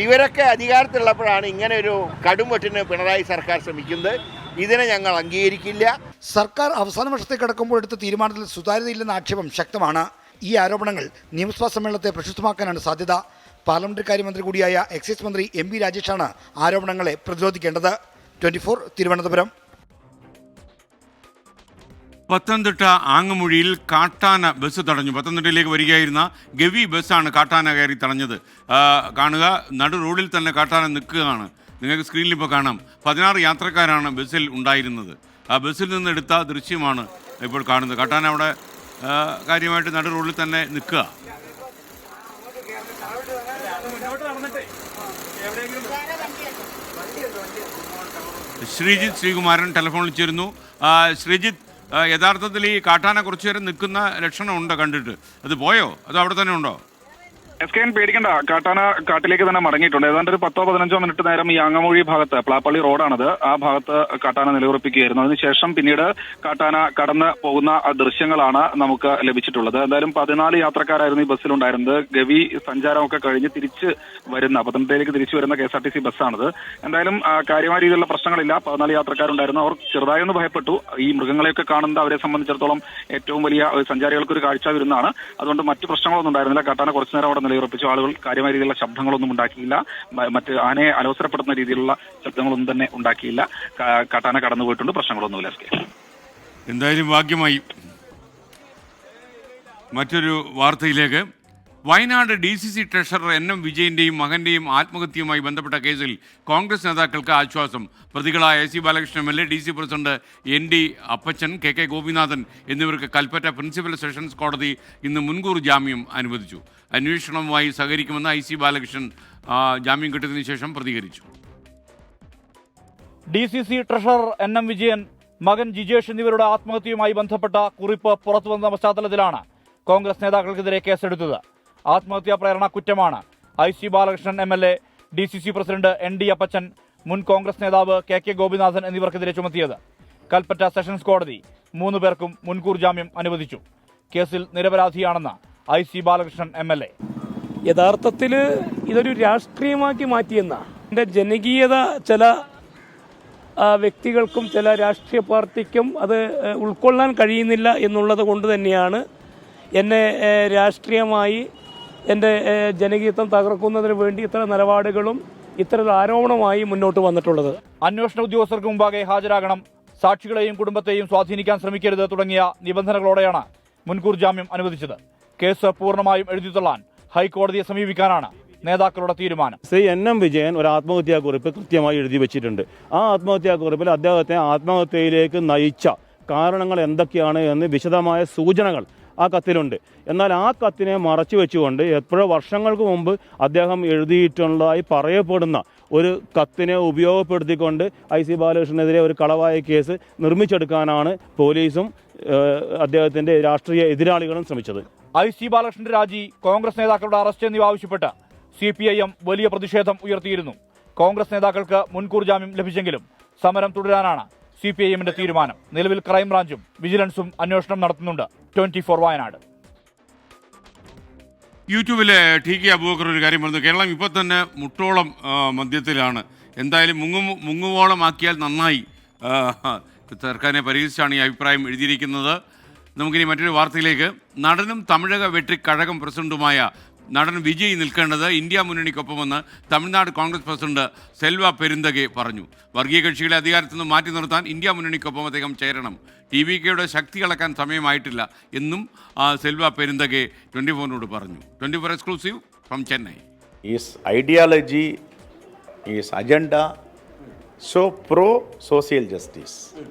ഇവരൊക്കെ അധികാരത്തിലുള്ളപ്പോഴാണ് ഇങ്ങനെ ഒരു കടുംവെട്ടിന് പിണറായി സർക്കാർ ശ്രമിക്കുന്നത്. ഇതിനെ ഞങ്ങൾ അംഗീകരിക്കില്ല. സർക്കാർ അവസാന വർഷത്തേക്ക് കടക്കുമ്പോൾ എടുത്ത തീരുമാനത്തിൽ സുതാര്യതയില്ലെന്ന ആക്ഷേപം ശക്തമാണ്. ഈ ആരോപണങ്ങൾ നിയമസഭാ സമ്മേളനത്തെ പ്രശസ്തമാക്കാനാണ് സാധ്യത. പാർലമെന്ററി കാര്യമന്ത്രി കൂടിയായ എക്സൈസ് മന്ത്രി MP രാജേഷാണ് ആരോപണങ്ങളെ പ്രതിരോധിക്കേണ്ടത്. 24 തിരുവനന്തപുരം. പത്തനംതിട്ട ആങ്ങമൂഴിയിൽ കാട്ടാന ബസ് തടഞ്ഞു. പത്തനംതിട്ടയിലേക്ക് വരികയായിരുന്ന ഗവി ബസ്സാണ് കാട്ടാന കയറി തടഞ്ഞത്. കാണുക, നടു റോഡിൽ തന്നെ കാട്ടാന നിൽക്കുകയാണ്. നിങ്ങൾക്ക് സ്ക്രീനിൽ ഇപ്പോൾ കാണാം. 16 യാത്രക്കാരാണ് ബസ്സിൽ ഉണ്ടായിരുന്നത്. ആ ബസ്സിൽ നിന്ന് എടുത്ത ദൃശ്യമാണ് ഇപ്പോൾ കാണുന്നത്. കാട്ടാന അവിടെ കാര്യമായിട്ട് നടു റോഡിൽ തന്നെ നിൽക്കുക. ശ്രീകുമാരൻ ടെലിഫോണിൽ ചേരുന്നു. ശ്രീജിത്ത്, യഥാർത്ഥത്തിൽ ഈ കാട്ടാന കുറച്ചു നേരം നിൽക്കുന്ന ലക്ഷണമുണ്ട് കണ്ടിട്ട്. അത് പോയോ? അതോ അവിടെ തന്നെ ഉണ്ടോ? SKN പേടിക്കണ്ട, കാട്ടാന കാട്ടിലേക്ക് തന്നെ മടങ്ങിയിട്ടുണ്ട്. ഏതാണ്ട് ഒരു 10-15 മിനിറ്റ് നേരം ഈ ആങ്ങമൂഴി ഭാഗത്ത്, പ്ലാപ്പള്ളി റോഡാണത്, ആ ഭാഗത്ത് കാട്ടാന നിലയുറപ്പിക്കുകയായിരുന്നു. അതിനുശേഷം പിന്നീട് കാട്ടാന കടന്ന് പോകുന്ന ദൃശ്യങ്ങളാണ് നമുക്ക് ലഭിച്ചിട്ടുള്ളത്. എന്തായാലും 14 യാത്രക്കാരായിരുന്നു ഈ ബസ്സിലുണ്ടായിരുന്നത്. ഗവി സഞ്ചാരമൊക്കെ കഴിഞ്ഞ് തിരിച്ച് വരുന്ന, പത്തനംതിട്ടയിലേക്ക് തിരിച്ചു വരുന്ന KSRTC ബസ്സാണിത്. എന്തായാലും കാര്യമായ രീതിയിലുള്ള പ്രശ്നങ്ങളില്ല. 14 യാത്രക്കാരുണ്ടായിരുന്നു. അവർ ചെറുതായൊന്ന് ഭയപ്പെട്ടു. ഈ മൃഗങ്ങളെയൊക്കെ കാണുന്നത് അവരെ സംബന്ധിച്ചിടത്തോളം ഏറ്റവും വലിയ സഞ്ചാരികൾക്കൊരു കാഴ്ച വരുന്നതാണ്. അതുകൊണ്ട് മറ്റു പ്രശ്നങ്ങളൊന്നും ഉണ്ടായിരുന്നില്ല. കാട്ടാന കുറച്ചു നേരം അവിടെ നിലയുറപ്പിച്ചു. ആളുകൾ കാര്യമായ രീതിയിലുള്ള ശബ്ദങ്ങളൊന്നും ഉണ്ടാക്കിയില്ല. മറ്റ് ആനയെ അലോസരപ്പെടുത്തുന്ന രീതിയിലുള്ള ശബ്ദങ്ങളൊന്നും തന്നെ ഉണ്ടാക്കിയില്ല. കാട്ടാന കടന്നുപോയിട്ടുണ്ട്. പ്രശ്നങ്ങളൊന്നുമില്ല. എന്തായാലും ഭാഗ്യമായി. മറ്റൊരു വാർത്തയിലേക്ക്. വയനാട് DCC ട്രഷറർ NM വിജയന്റെയും മകന്റെയും ആത്മഹത്യയുമായി ബന്ധപ്പെട്ട കേസിൽ കോൺഗ്രസ് നേതാക്കൾക്ക് ആശ്വാസം. പ്രതികളായ AC Balakrishnan MLA, DC president ND അപ്പച്ചൻ, KK ഗോപിനാഥൻ എന്നിവർക്ക് കൽപ്പറ്റ പ്രിൻസിപ്പൽ സെഷൻസ് കോടതി ഇന്ന് മുൻകൂർ ജാമ്യം അനുവദിച്ചു. അന്വേഷണവുമായി സഹകരിക്കുമെന്ന് IC ബാലകൃഷ്ണൻ ജാമ്യം കിട്ടിയതിനു ശേഷം പ്രതികരിച്ചു. DCC ട്രഷറർ NM വിജയൻ, മകൻ ജിജേഷ് എന്നിവരുടെ ആത്മഹത്യയുമായി ബന്ധപ്പെട്ട കുറിപ്പ് പുറത്തുവന്ന പശ്ചാത്തലത്തിലാണ് കോൺഗ്രസ് നേതാക്കൾക്കെതിരെ കേസെടുത്തത്. ആത്മഹത്യാ പ്രേരണ കുറ്റമാണ് IC Balakrishnan MLA, DCC president ND അപ്പച്ചൻ, മുൻ കോൺഗ്രസ് നേതാവ് KK ഗോപിനാഥൻ എന്നിവർക്കെതിരെ ചുമത്തിയത്. കൽപ്പറ്റ സെഷൻസ് കോടതി 3 പേർക്കും മുൻകൂർ ജാമ്യം അനുവദിച്ചു. കേസിൽ നിരപരാധിയാണെന്ന് IC ബാലകൃഷ്ണൻ MLA. യഥാർത്ഥത്തിൽ ഇതൊരു രാഷ്ട്രീയമാക്കി മാറ്റിയെന്ന എൻ്റെ ജനകീയത ചില വ്യക്തികൾക്കും ചില രാഷ്ട്രീയ പാർട്ടിക്കും അത് ഉൾക്കൊള്ളാൻ കഴിയുന്നില്ല എന്നുള്ളത് കൊണ്ട് തന്നെയാണ് എന്നെ രാഷ്ട്രീയമായി എൻ്റെ ജനകീയത്വം തകർക്കുന്നതിന് വേണ്ടി ഇത്തരം നിലപാടുകളും ഇത്തരം ആരോപണമായി മുന്നോട്ട് വന്നിട്ടുള്ളത്. അന്വേഷണ ഉദ്യോഗസ്ഥർക്ക് മുമ്പാകെ ഹാജരാകണം, സാക്ഷികളെയും കുടുംബത്തെയും സ്വാധീനിക്കാൻ ശ്രമിക്കരുത് തുടങ്ങിയ നിബന്ധനകളോടെയാണ് മുൻകൂർ ജാമ്യം അനുവദിച്ചത്. കേസ് പൂർണ്ണമായും എഴുതിത്തള്ളാൻ ഹൈക്കോടതിയെ സമീപിക്കാനാണ് നേതാക്കളുടെ തീരുമാനം. ശ്രീ NM വിജയൻ ഒരു ആത്മഹത്യാക്കുറിപ്പ് കൃത്യമായി എഴുതി വെച്ചിട്ടുണ്ട്. ആ ആത്മഹത്യാക്കുറിപ്പിൽ അദ്ദേഹത്തെ ആത്മഹത്യയിലേക്ക് നയിച്ച കാരണങ്ങൾ എന്തൊക്കെയാണ് എന്ന് വിശദമായ സൂചനകൾ ആ കത്തിലുണ്ട്. എന്നാൽ ആ കത്തിനെ മറച്ചു വെച്ചുകൊണ്ട് എപ്പോഴോ വർഷങ്ങൾക്ക് മുമ്പ് അദ്ദേഹം എഴുതിയിട്ടുള്ളതായി പറയപ്പെടുന്ന ഒരു കത്തിനെ ഉപയോഗപ്പെടുത്തിക്കൊണ്ട് IC ബാലകൃഷ്ണനെതിരെ ഒരു കളവായ കേസ് നിർമ്മിച്ചെടുക്കാനാണ് പോലീസും അദ്ദേഹത്തിൻ്റെ രാഷ്ട്രീയ എതിരാളികളും ശ്രമിച്ചത്. IC ബാലകൃഷ്ണന്റെ രാജി, കോൺഗ്രസ് നേതാക്കളുടെ അറസ്റ്റ് എന്നിവ ആവശ്യപ്പെട്ട് CPIM വലിയ പ്രതിഷേധം ഉയർത്തിയിരുന്നു. കോൺഗ്രസ് നേതാക്കൾക്ക് മുൻകൂർ ജാമ്യം ലഭിച്ചെങ്കിലും സമരം തുടരാനാണ് CPIMന്റെ തീരുമാനം. നിലവിൽ ക്രൈംബ്രാഞ്ചും വിജിലൻസും അന്വേഷണം നടത്തുന്നുണ്ട്. 24 വയനാട്. യൂട്യൂബിലെ TK അബൂബക്കർ ഒരു കാര്യം പറഞ്ഞു. കേരളം ഇപ്പോൾ തന്നെ മുട്ടോളം മദ്യത്തിലാണ്. എന്തായാലും മുങ്ങുവോളം ആക്കിയാൽ നന്നായി. സർക്കാരിനെ പരിഹസിച്ചാണ് ഈ അഭിപ്രായം എഴുതിയിരിക്കുന്നത്. നമുക്കിനി മറ്റൊരു വാർത്തയിലേക്ക്. നടനും തമിഴക വെട്രിക്കഴകം പ്രസിഡന്റുമായ നടൻ വിജയ് നിൽക്കേണ്ടത് ഇന്ത്യ മുന്നണിക്കൊപ്പമെന്ന് തമിഴ്നാട് കോൺഗ്രസ് പ്രസിഡന്റ് സെൽവ പെരുന്തകെ പറഞ്ഞു. വർഗീയ കക്ഷികളെ അധികാരത്തിൽ നിന്ന് മാറ്റി നിർത്താൻ ഇന്ത്യ മുന്നണിക്കൊപ്പം അദ്ദേഹം ചേരണം. TVKയുടെ ശക്തി അളക്കാൻ സമയമായിട്ടില്ല എന്നും സെൽവ പെരുന്തകെ 24നോട് പറഞ്ഞു. 24 exclusive from Chennai. His ideology, his agenda, so pro-social justice,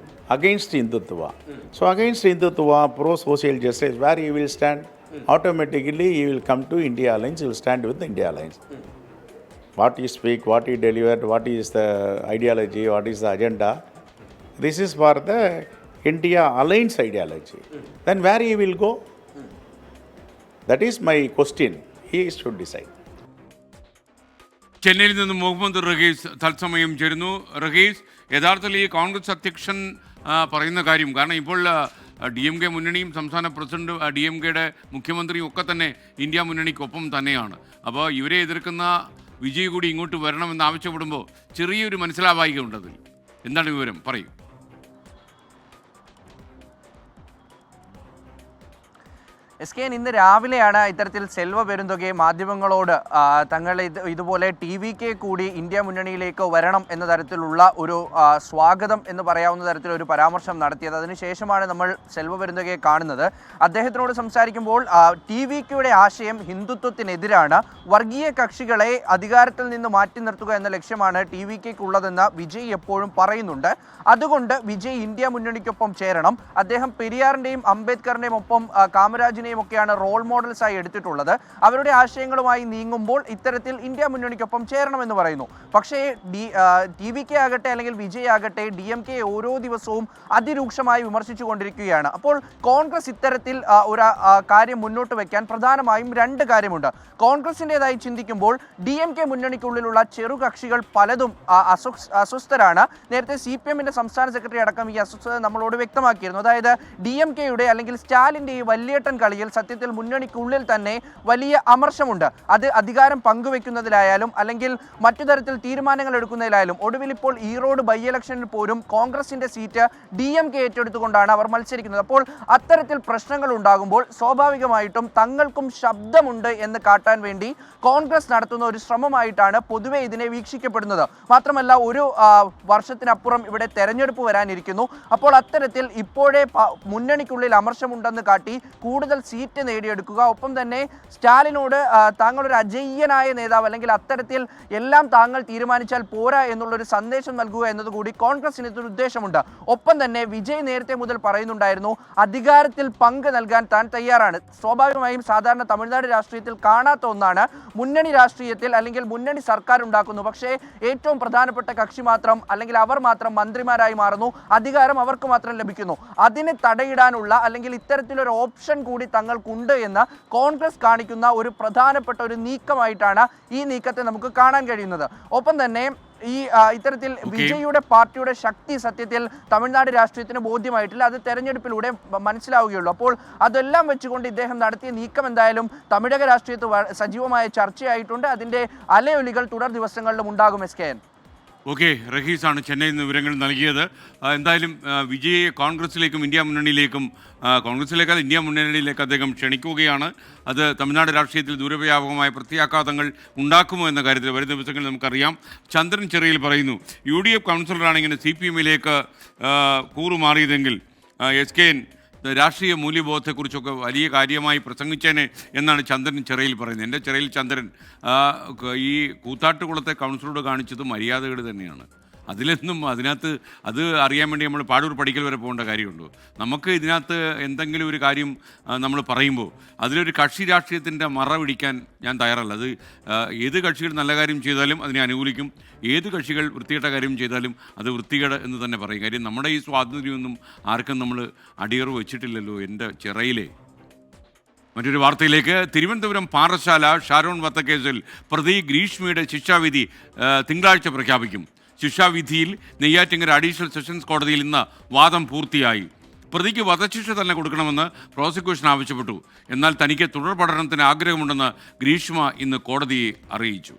against Hindutva. So against Hindutva, pro-social justice, where he will stand? Automatically he will come to India Alliance, he will stand with the India Alliance. What he speak, what he delivered, what is the ideology, what is the agenda, this is for the India Alliance ideology. Then where he will go? That is my question. He should decide. ചെന്നൈയിൽ നിന്ന് മുഹമ്മദ് റഹീസ് തത്സമയം ചേരുന്നു. റഹീസ്, യഥാർത്ഥത്തിൽ ഈ കോൺഗ്രസ് അധ്യക്ഷൻ പറയുന്ന കാര്യം, കാരണം ഇപ്പോൾ DMK മുന്നണിയും സംസ്ഥാന പ്രസിഡന്റ് DMKയുടെ മുഖ്യമന്ത്രിയും ഒക്കെ തന്നെ ഇന്ത്യ മുന്നണിക്കൊപ്പം തന്നെയാണ്. അപ്പോൾ ഇവരെ എതിർക്കുന്ന വിജയ് കൂടി ഇങ്ങോട്ട് വരണമെന്ന് ആവശ്യപ്പെടുമ്പോൾ ചെറിയൊരു മനസ്സിലാവായിക ഉണ്ടതിൽ. എന്താണ് വിവരം? പറയൂ. SK ഇന്ന് രാവിലെയാണ് ഇത്തരത്തിൽ സെൽവ പെരുന്തകെ മാധ്യമങ്ങളോട് തങ്ങൾ ഇതുപോലെ TVK കൂടി ഇന്ത്യ മുന്നണിയിലേക്ക് വരണം എന്ന തരത്തിലുള്ള ഒരു സ്വാഗതം എന്ന് പറയാവുന്ന തരത്തിലൊരു പരാമർശം നടത്തിയത്. അതിനുശേഷമാണ് നമ്മൾ സെൽവ പെരുന്തകയെ കാണുന്നത്. അദ്ദേഹത്തിനോട് സംസാരിക്കുമ്പോൾ TVKയുടെ ആശയം ഹിന്ദുത്വത്തിനെതിരാണ്, വർഗീയ കക്ഷികളെ അധികാരത്തിൽ നിന്ന് മാറ്റി നിർത്തുക എന്ന ലക്ഷ്യമാണ് TVKക്കുള്ളതെന്ന് വിജയ് എപ്പോഴും പറയുന്നുണ്ട്. അതുകൊണ്ട് വിജയ് ഇന്ത്യ മുന്നണിക്കൊപ്പം ചേരണം. അദ്ദേഹം പെരിയാറിൻ്റെയും അംബേദ്കറിൻ്റെയും ഒപ്പം കാമരാജിനെ ഒക്കെയാണ് റോൾ മോഡൽസ് ആയി എടുത്തിട്ടുള്ളത്. അവരുടെ ആശയങ്ങളുമായി നീങ്ങുമ്പോൾ ഇത്തരത്തിൽ ഇന്ത്യ മുന്നണിക്കൊപ്പം ചേരണമെന്ന് പറയുന്നു. പക്ഷേ TVK ആകട്ടെ അല്ലെങ്കിൽ വിജയ് ആകട്ടെ DMK ഓരോ ദിവസവും അതിരൂക്ഷമായി വിമർശിച്ചു കൊണ്ടിരിക്കുകയാണ്. അപ്പോൾ കോൺഗ്രസ് ഇത്തരത്തിൽ ഒരു കാര്യം മുന്നോട്ട് വയ്ക്കാൻ പ്രധാനമായും രണ്ട് കാര്യമുണ്ട്. കോൺഗ്രസിൻ്റെതായി ചിന്തിക്കുമ്പോൾ DMK മുന്നണിക്കുള്ളിലുള്ള ചെറുകക്ഷികൾ പലതും അസ്വസ്ഥരാണ്. നേരത്തെ CPMന്റെ സംസ്ഥാന സെക്രട്ടറി അടക്കം ഈ അസ്വസ്ഥത നമ്മളോട് വ്യക്തമാക്കിയിരുന്നു. അതായത് DMKയുടെ അല്ലെങ്കിൽ സ്റ്റാലിൻ്റെ ഈ വല്യേട്ടൻ കളിയിൽ സത്യത്തിൽ മുന്നണിക്കുള്ളിൽ തന്നെ വലിയ അമർഷമുണ്ട്. അത് അധികാരം പങ്കുവെക്കുന്നതിലായാലും അല്ലെങ്കിൽ മറ്റു തരത്തിൽ തീരുമാനങ്ങൾ എടുക്കുന്നതിലായാലും. ഒടുവിൽ ഇപ്പോൾ ഈറോഡ് ബൈ ഇലക്ഷനിൽ പോലും കോൺഗ്രസിന്റെ സീറ്റ് DMK ഏറ്റെടുത്തുകൊണ്ടാണ് അവർ മത്സരിക്കുന്നത്. അപ്പോൾ അത്തരത്തിൽ പ്രശ്നങ്ങൾ ഉണ്ടാകുമ്പോൾ സ്വാഭാവികമായിട്ടും തങ്ങൾക്കും ശബ്ദമുണ്ട് എന്ന് കാട്ടാൻ വേണ്ടി കോൺഗ്രസ് നടത്തുന്ന ഒരു ശ്രമമായിട്ടാണ് പൊതുവെ ഇതിനെ വീക്ഷിക്കപ്പെടുന്നത്. മാത്രമല്ല ഒരു വർഷത്തിനപ്പുറം ഇവിടെ തെരഞ്ഞെടുപ്പ് വരാനിരിക്കുന്നു. അപ്പോൾ അത്തരത്തിൽ ഇപ്പോഴേ മുന്നണിക്കുള്ളിൽ അമർഷമുണ്ടെന്ന് കാട്ടി കൂടുതൽ സീറ്റ് നേടിയെടുക്കുക, ഒപ്പം തന്നെ സ്റ്റാലിനോട് താങ്കളൊരു അജയ്യനായ നേതാവ് അല്ലെങ്കിൽ അത്തരത്തിൽ എല്ലാം താങ്കൾ തീരുമാനിച്ചാൽ പോരാ എന്നുള്ളൊരു സന്ദേശം നൽകുക എന്നതുകൂടി കോൺഗ്രസിന് ഇതൊരു ഉദ്ദേശമുണ്ട്. ഒപ്പം തന്നെ വിജയ് നേരത്തെ മുതൽ പറയുന്നുണ്ടായിരുന്നു അധികാരത്തിൽ പങ്ക് നൽകാൻ താൻ തയ്യാറാണ്. സ്വാഭാവികമായും സാധാരണ തമിഴ്നാട് രാഷ്ട്രീയത്തിൽ കാണാത്ത ഒന്നാണ് മുന്നണി രാഷ്ട്രീയത്തിൽ അല്ലെങ്കിൽ മുന്നണി സർക്കാർ ഉണ്ടാക്കുന്നു, പക്ഷേ ഏറ്റവും പ്രധാനപ്പെട്ട കക്ഷി മാത്രം അല്ലെങ്കിൽ അവർ മാത്രം മന്ത്രിമാരായി മാറുന്നു, അധികാരം അവർക്ക് മാത്രം ലഭിക്കുന്നു. അതിനെ തടയിടാനുള്ള അല്ലെങ്കിൽ ഇത്തരത്തിലൊരു ഓപ്ഷൻ കൂടി തങ്ങൾക്കുണ്ട് എന്ന് കോൺഗ്രസ് കാണിക്കുന്ന ഒരു പ്രധാനപ്പെട്ട ഒരു നീക്കമായിട്ടാണ് ഈ നീക്കത്തെ നമുക്ക് കാണാൻ കഴിയുന്നത്. ഒപ്പം തന്നെ ഈ ഇത്തരത്തിൽ വിജയുടെ പാർട്ടിയുടെ ശക്തി സത്യത്തിൽ തമിഴ്നാട് രാഷ്ട്രീയത്തിന് ബോധ്യമായിട്ടില്ല. അത് തെരഞ്ഞെടുപ്പിലൂടെ മനസ്സിലാവുകയുള്ളൂ. അപ്പോൾ അതെല്ലാം വെച്ചുകൊണ്ട് ഇദ്ദേഹം നടത്തിയ നീക്കം എന്തായാലും തമിഴക രാഷ്ട്രീയത്തിൽ സജീവമായ ചർച്ചയായിട്ടുണ്ട്. അതിൻ്റെ അലയൊലികൾ തുടർ ദിവസങ്ങളിലും ഉണ്ടാകും. SKN. ഓക്കെ, റഹീസാണ് ചെന്നൈയിൽ നിന്ന് വിവരങ്ങൾ നൽകിയത്. എന്തായാലും വിജയെ കോൺഗ്രസിലേക്കും ഇന്ത്യ മുന്നണിയിലേക്കും, കോൺഗ്രസിലേക്കാൾ ഇന്ത്യ മുന്നണിയിലേക്ക് അദ്ദേഹം ക്ഷണിക്കുകയാണ്. അത് തമിഴ്നാട് രാഷ്ട്രീയത്തിൽ ദൂരവ്യാപകമായ പ്രത്യാഘാതങ്ങൾ ഉണ്ടാക്കുമോ എന്ന കാര്യത്തിൽ വരും ദിവസങ്ങളിൽ നമുക്കറിയാം. ചന്ദ്രൻ ചെറിയിൽ പറയുന്നു, UDF കൗൺസിലറാണ് ഇങ്ങനെ CPMലേക്ക് കൂറുമാറിയതെങ്കിൽ SKN രാഷ്ട്രീയ മൂല്യബോധത്തെക്കുറിച്ചൊക്കെ വലിയ കാര്യമായി പ്രസംഗിച്ചേനെ എന്നാണ് ചന്ദ്രൻ ചെറിയിൽ പറയുന്നത്. എൻ്റെ ചെറിയിൽ ചന്ദ്രൻ ഈ കൂത്താട്ടുകുളത്തെ കൗൺസിലറോട് കാണിച്ചത് മര്യാദകൾ തന്നെയാണ്. അതിനകത്ത് അത് അറിയാൻ വേണ്ടി നമ്മൾ പാടൂർ പഠിക്കൽ വരെ പോകേണ്ട കാര്യമുണ്ടോ? നമുക്ക് ഇതിനകത്ത് എന്തെങ്കിലും ഒരു കാര്യം നമ്മൾ പറയുമ്പോൾ അതിലൊരു കക്ഷി രാഷ്ട്രീയത്തിൻ്റെ മറ പിടിക്കാൻ ഞാൻ തയ്യാറല്ല. അത് ഏത് കക്ഷികൾ നല്ല കാര്യം ചെയ്താലും അതിനെ അനുകൂലിക്കും, ഏത് കക്ഷികൾ വൃത്തികെട്ട കാര്യം ചെയ്താലും അത് വൃത്തികേട് എന്ന് തന്നെ പറയും. കാര്യം നമ്മുടെ ഈ സ്വാതന്ത്ര്യമൊന്നും ആർക്കും നമ്മൾ അടിയറവ് വെച്ചിട്ടില്ലല്ലോ എൻ്റെ ചിറയിലെ. മറ്റൊരു വാർത്തയിലേക്ക്. തിരുവനന്തപുരം പാറശാല ഷാരോൺ വധക്കേസിൽ പ്രതി ഗ്രീഷ്മയുടെ ശിക്ഷാവിധി തിങ്കളാഴ്ച പ്രഖ്യാപിക്കും. ശിക്ഷാവിധിയിൽ നെയ്യാറ്റിങ്കര അഡീഷണൽ സെഷൻസ് കോടതിയിൽ ഇന്ന് വാദം പൂർത്തിയായി. പ്രതിക്ക് വധശിക്ഷ തന്നെ കൊടുക്കണമെന്ന് പ്രോസിക്യൂഷൻ ആവശ്യപ്പെട്ടു. എന്നാൽ തനിക്ക് തുടർ പഠനത്തിന് ആഗ്രഹമുണ്ടെന്ന് ഗ്രീഷ്മ ഇന്ന് കോടതിയെ അറിയിച്ചു.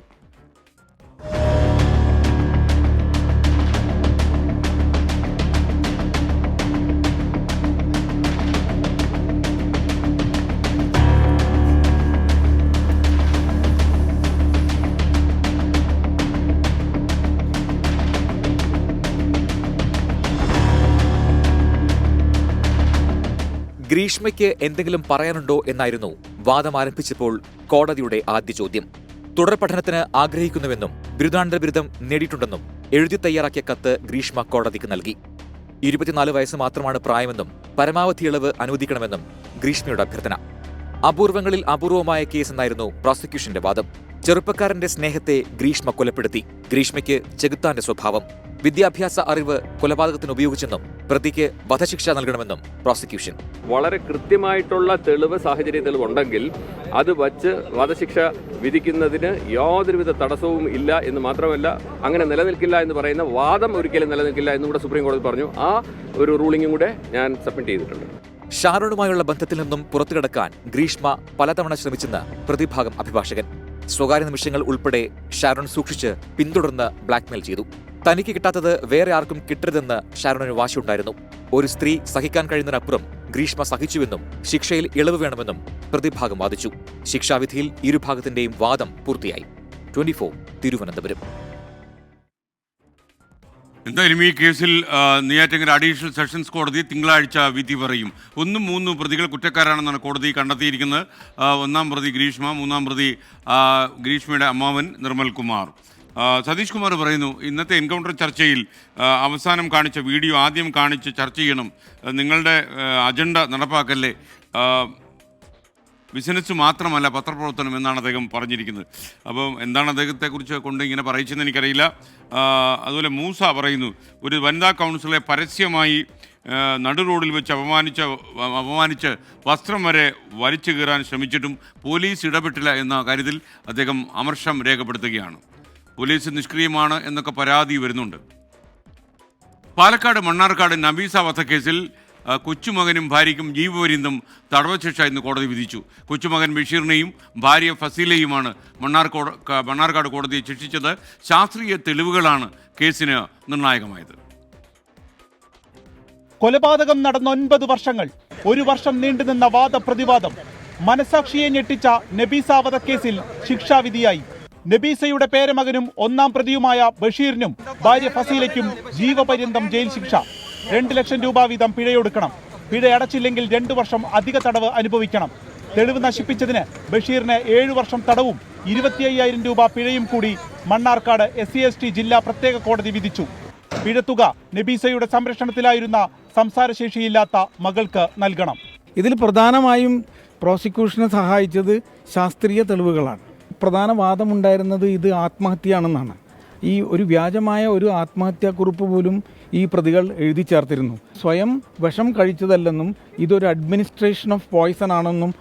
ഗ്രീഷ്മയ്ക്ക് എന്തെങ്കിലും പറയാനുണ്ടോ എന്നായിരുന്നു വാദം ആരംഭിച്ചപ്പോൾ കോടതിയുടെ ആദ്യ ചോദ്യം. തുടർ പഠനത്തിന് ആഗ്രഹിക്കുന്നുവെന്നും ബിരുദാനന്തര ബിരുദം നേടിയിട്ടുണ്ടെന്നും എഴുതി തയ്യാറാക്കിയ കത്ത് ഗ്രീഷ്മ കോടതിക്ക് നൽകി. 24 വയസ്സ് മാത്രമാണ് പ്രായമെന്നും പരമാവധി ഇളവ് അനുവദിക്കണമെന്നും ഗ്രീഷ്മയുടെ അഭ്യർത്ഥന. അപൂർവങ്ങളിൽ അപൂർവമായ കേസെന്നായിരുന്നു പ്രോസിക്യൂഷന്റെ വാദം. ചെറുപ്പക്കാരന്റെ സ്നേഹത്തെ ഗ്രീഷ്മ കൊലപ്പെടുത്തി. ഗ്രീഷ്മയ്ക്ക് ചെകുത്താന്റെ സ്വഭാവം, വിദ്യാഭ്യാസ അറിവ് കൊലപാതകത്തിന് ഉപയോഗിച്ചെന്നും പ്രതിക്ക് വധശിക്ഷ നൽകണമെന്നും പ്രോസിക്യൂഷൻ. വളരെ കൃത്യമായിട്ടുള്ള സാഹചര്യ തെളിവുണ്ടെങ്കിൽ അത് വച്ച് വധശിക്ഷ വിധിക്കുന്നതിന് യാതൊരുവിധ തടസ്സവും ഇല്ല എന്ന് മാത്രമല്ല, അങ്ങനെ നിലനിൽക്കില്ല എന്ന് പറയുന്ന വാദം ഒരിക്കലും നിലനിൽക്കില്ല എന്നും കൂടെ സുപ്രീം കോടതി പറഞ്ഞു. ആ ഒരു റൂളിംഗും കൂടെ ഞാൻ സബ്മിറ്റ് ചെയ്തിട്ടുണ്ട്. ഷാരോണുമായുള്ള ബന്ധത്തിൽ നിന്നും പുറത്തുകടക്കാൻ ഗ്രീഷ്മ പലതവണ ശ്രമിച്ചെന്ന് പ്രതിഭാഗം അഭിഭാഷകൻ. സ്വകാര്യ നിമിഷങ്ങൾ ഉൾപ്പെടെ ഷാരോൺ സൂക്ഷിച്ച് പിന്തുടർന്ന് ബ്ലാക്ക്മെയിൽ ചെയ്തു. തനിക്ക് കിട്ടാത്തത് വേറെ ആർക്കും കിട്ടരുതെന്ന് ഷാരോണിന് വാശിയുണ്ടായിരുന്നു. ഒരു സ്ത്രീ സഹിക്കാൻ കഴിയുന്നതിനപ്പുറം ഗ്രീഷ്മ സഹിച്ചുവെന്നും ശിക്ഷയിൽ ഇളവ് വേണമെന്നും പ്രതിഭാഗം വാദിച്ചു. ശിക്ഷാവിധിയിൽ ഇരുഭാഗത്തിന്റെയും വാദം പൂർത്തിയായി. 24 തിരുവനന്തപുരം. എന്തായാലും ഈ കേസിൽ നെയ്യാറ്റിങ്കര അഡീഷണൽ സെഷൻസ് കോടതി തിങ്കളാഴ്ച വിധി പറയും. 1, 3 പ്രതികൾ കുറ്റക്കാരാണെന്നാണ് കോടതി കണ്ടെത്തിയിരിക്കുന്നത്. 1-ാം പ്രതി ഗ്രീഷ്മ, 3-ാം പ്രതി ഗ്രീഷ്മയുടെ അമ്മാവൻ നിർമ്മൽ കുമാർ. സതീഷ് കുമാർ പറയുന്നു, ഇന്നത്തെ എൻകൗണ്ടർ ചർച്ചയിൽ അവസാനം കാണിച്ച വീഡിയോ ആദ്യം കാണിച്ച് ചർച്ച ചെയ്യണം. നിങ്ങളുടെ അജണ്ട നടപ്പാക്കല്ലേ, ബിസിനസ് മാത്രമല്ല പത്രപ്രവർത്തനം എന്നാണ് അദ്ദേഹം പറഞ്ഞിരിക്കുന്നത്. അപ്പം എന്താണ് അദ്ദേഹത്തെക്കുറിച്ച് കൊണ്ട് ഇങ്ങനെ പറയിച്ചെന്ന് എനിക്കറിയില്ല. അതുപോലെ മൂസ പറയുന്നു, ഒരു വനിതാ കൗൺസിലറെ പരസ്യമായി നടു റോഡിൽ വെച്ച് അപമാനിച്ച് വസ്ത്രം വരെ വലിച്ചു കീറാൻ ശ്രമിച്ചിട്ടും പോലീസ് ഇടപെട്ടില്ല എന്ന കാര്യത്തിൽ അദ്ദേഹം അമർഷം രേഖപ്പെടുത്തുകയാണ്. പോലീസ് നിഷ്ക്രിയമാണ് എന്നൊക്കെ പരാതി വരുന്നുണ്ട്. പാലക്കാട് മണ്ണാർക്കാട് നബീസ വധക്കേസിൽ കൊച്ചുമകനും ഭാര്യയ്ക്കും ജീവപര്യന്തം തടവ് ശിക്ഷ ഇന്ന് കോടതി വിധിച്ചു. കൊച്ചുമകൻ ബഷീറിനെയും ഭാര്യ ഫസീലയുമാണ് മണ്ണാർക്കാട് കോടതിയെ ശിക്ഷിച്ചത്. ശാസ്ത്രീയ തെളിവുകളാണ് കേസിന് നിർണായകമായത്. കൊലപാതകം നടന്ന 9 വർഷങ്ങൾ, 1 വർഷം നീണ്ടുനിന്ന വാദപ്രതിവാദം, മനസാക്ഷിയെ ഞെട്ടിച്ച നബീസ വധക്കേസിൽ ശിക്ഷാവിധിയായി. നബീസയുടെ പേരമകനും 1-ാം പ്രതിയുമായ ബഷീറിനും ഭാര്യ ഫസീലയ്ക്കും ജീവപര്യന്തം ജയിൽ ശിക്ഷ. 2 ലക്ഷം രൂപ വീതം പിഴയൊടുക്കണം. പിഴ അടച്ചില്ലെങ്കിൽ 2 വർഷം അധിക തടവ് അനുഭവിക്കണം. തെളിവ് നശിപ്പിച്ചതിന് ബഷീറിന് 7 വർഷം തടവും 25,000 രൂപ പിഴയും കൂടി മണ്ണാർക്കാട് SC/ST ജില്ലാ പ്രത്യേക കോടതി വിധിച്ചു. പിഴത്തുക നബീസയുടെ സംരക്ഷണത്തിലായിരുന്ന സംസാരശേഷിയില്ലാത്ത മകൾക്ക് നൽകണം. ഇതിൽ പ്രധാനമായും പ്രോസിക്യൂഷനെ സഹായിച്ചത് ശാസ്ത്രീയ തെളിവുകളാണ്. പ്രധാന വാദമുണ്ടായിരുന്നത് ഇത് ആത്മഹത്യയാണെന്നാണ്. ഈ ഒരു വ്യാജമായ ഒരു ആത്മഹത്യാക്കുറിപ്പ് പോലും ഈ പ്രതികൾ എഴുതി ചേർത്തിരുന്നു. സ്വയം വിഷം കഴിച്ചതല്ലെന്നും ഇതൊരു അഡ്മിനിസ്ട്രേഷൻ ഓഫ് പോയ്സൺ ആണെന്നും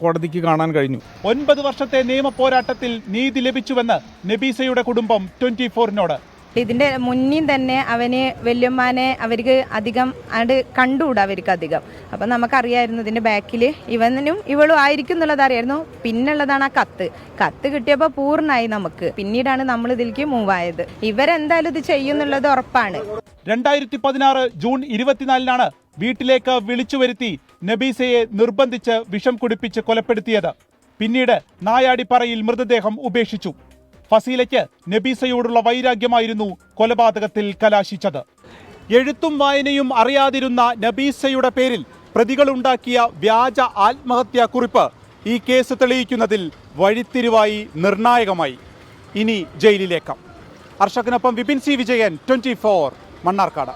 കോടതിക്ക് കാണാൻ കഴിഞ്ഞു. 9 വർഷത്തെ നിയമ പോരാട്ടത്തിൽ നീതി ലഭിച്ചുവെന്ന് നബീസയുടെ കുടുംബം 24-നോട്. ഇതിന്റെ മുന്നിൽ തന്നെ അവന് വല്യമ്മാനെ അവർക്ക് അധികം കണ്ടുകൂടാ അവർക്ക് അധികം. അപ്പം നമുക്കറിയായിരുന്നു ഇതിന്റെ ബാക്കിൽ ഇവനും ഇവളും ആയിരിക്കും എന്നുള്ളത് അറിയായിരുന്നു. പിന്നുള്ളതാണ് ആ കത്ത് കിട്ടിയപ്പോൾ പൂർണ്ണമായി നമുക്ക്. പിന്നീടാണ് നമ്മൾ ഇതിലേക്ക് മൂവ് ആയത്. ഇവരെന്തായാലും ഇത് ചെയ്യുന്നുള്ളത് ഉറപ്പാണ്. 2016 ജൂൺ 24-നാണ് വീട്ടിലേക്ക് വിളിച്ചു വരുത്തി നബീസയെ നിർബന്ധിച്ച് വിഷം കുടിപ്പിച്ച് കൊലപ്പെടുത്തിയത്. പിന്നീട് നായാടിപ്പറയിൽ മൃതദേഹം ഉപേക്ഷിച്ചു. ഫസീലയ്ക്ക് നബീസയോടുള്ള വൈരാഗ്യമായിരുന്നു കൊലപാതകത്തിൽ കലാശിച്ചത്. എഴുത്തും വായനയും അറിയാതിരുന്ന നബീസയുടെ പേരിൽ പ്രതികളുണ്ടാക്കിയ വ്യാജ ആത്മഹത്യാക്കുറിപ്പ് ഈ കേസ് തെളിയിക്കുന്നതിൽ വഴിത്തിരിവായി നിർണായകമായി. ഇനി ജയിലിലേക്ക്. അർഷക്കിനൊപ്പം വിപിൻ സി വിജയൻ, 24 മണ്ണാർക്കാട്.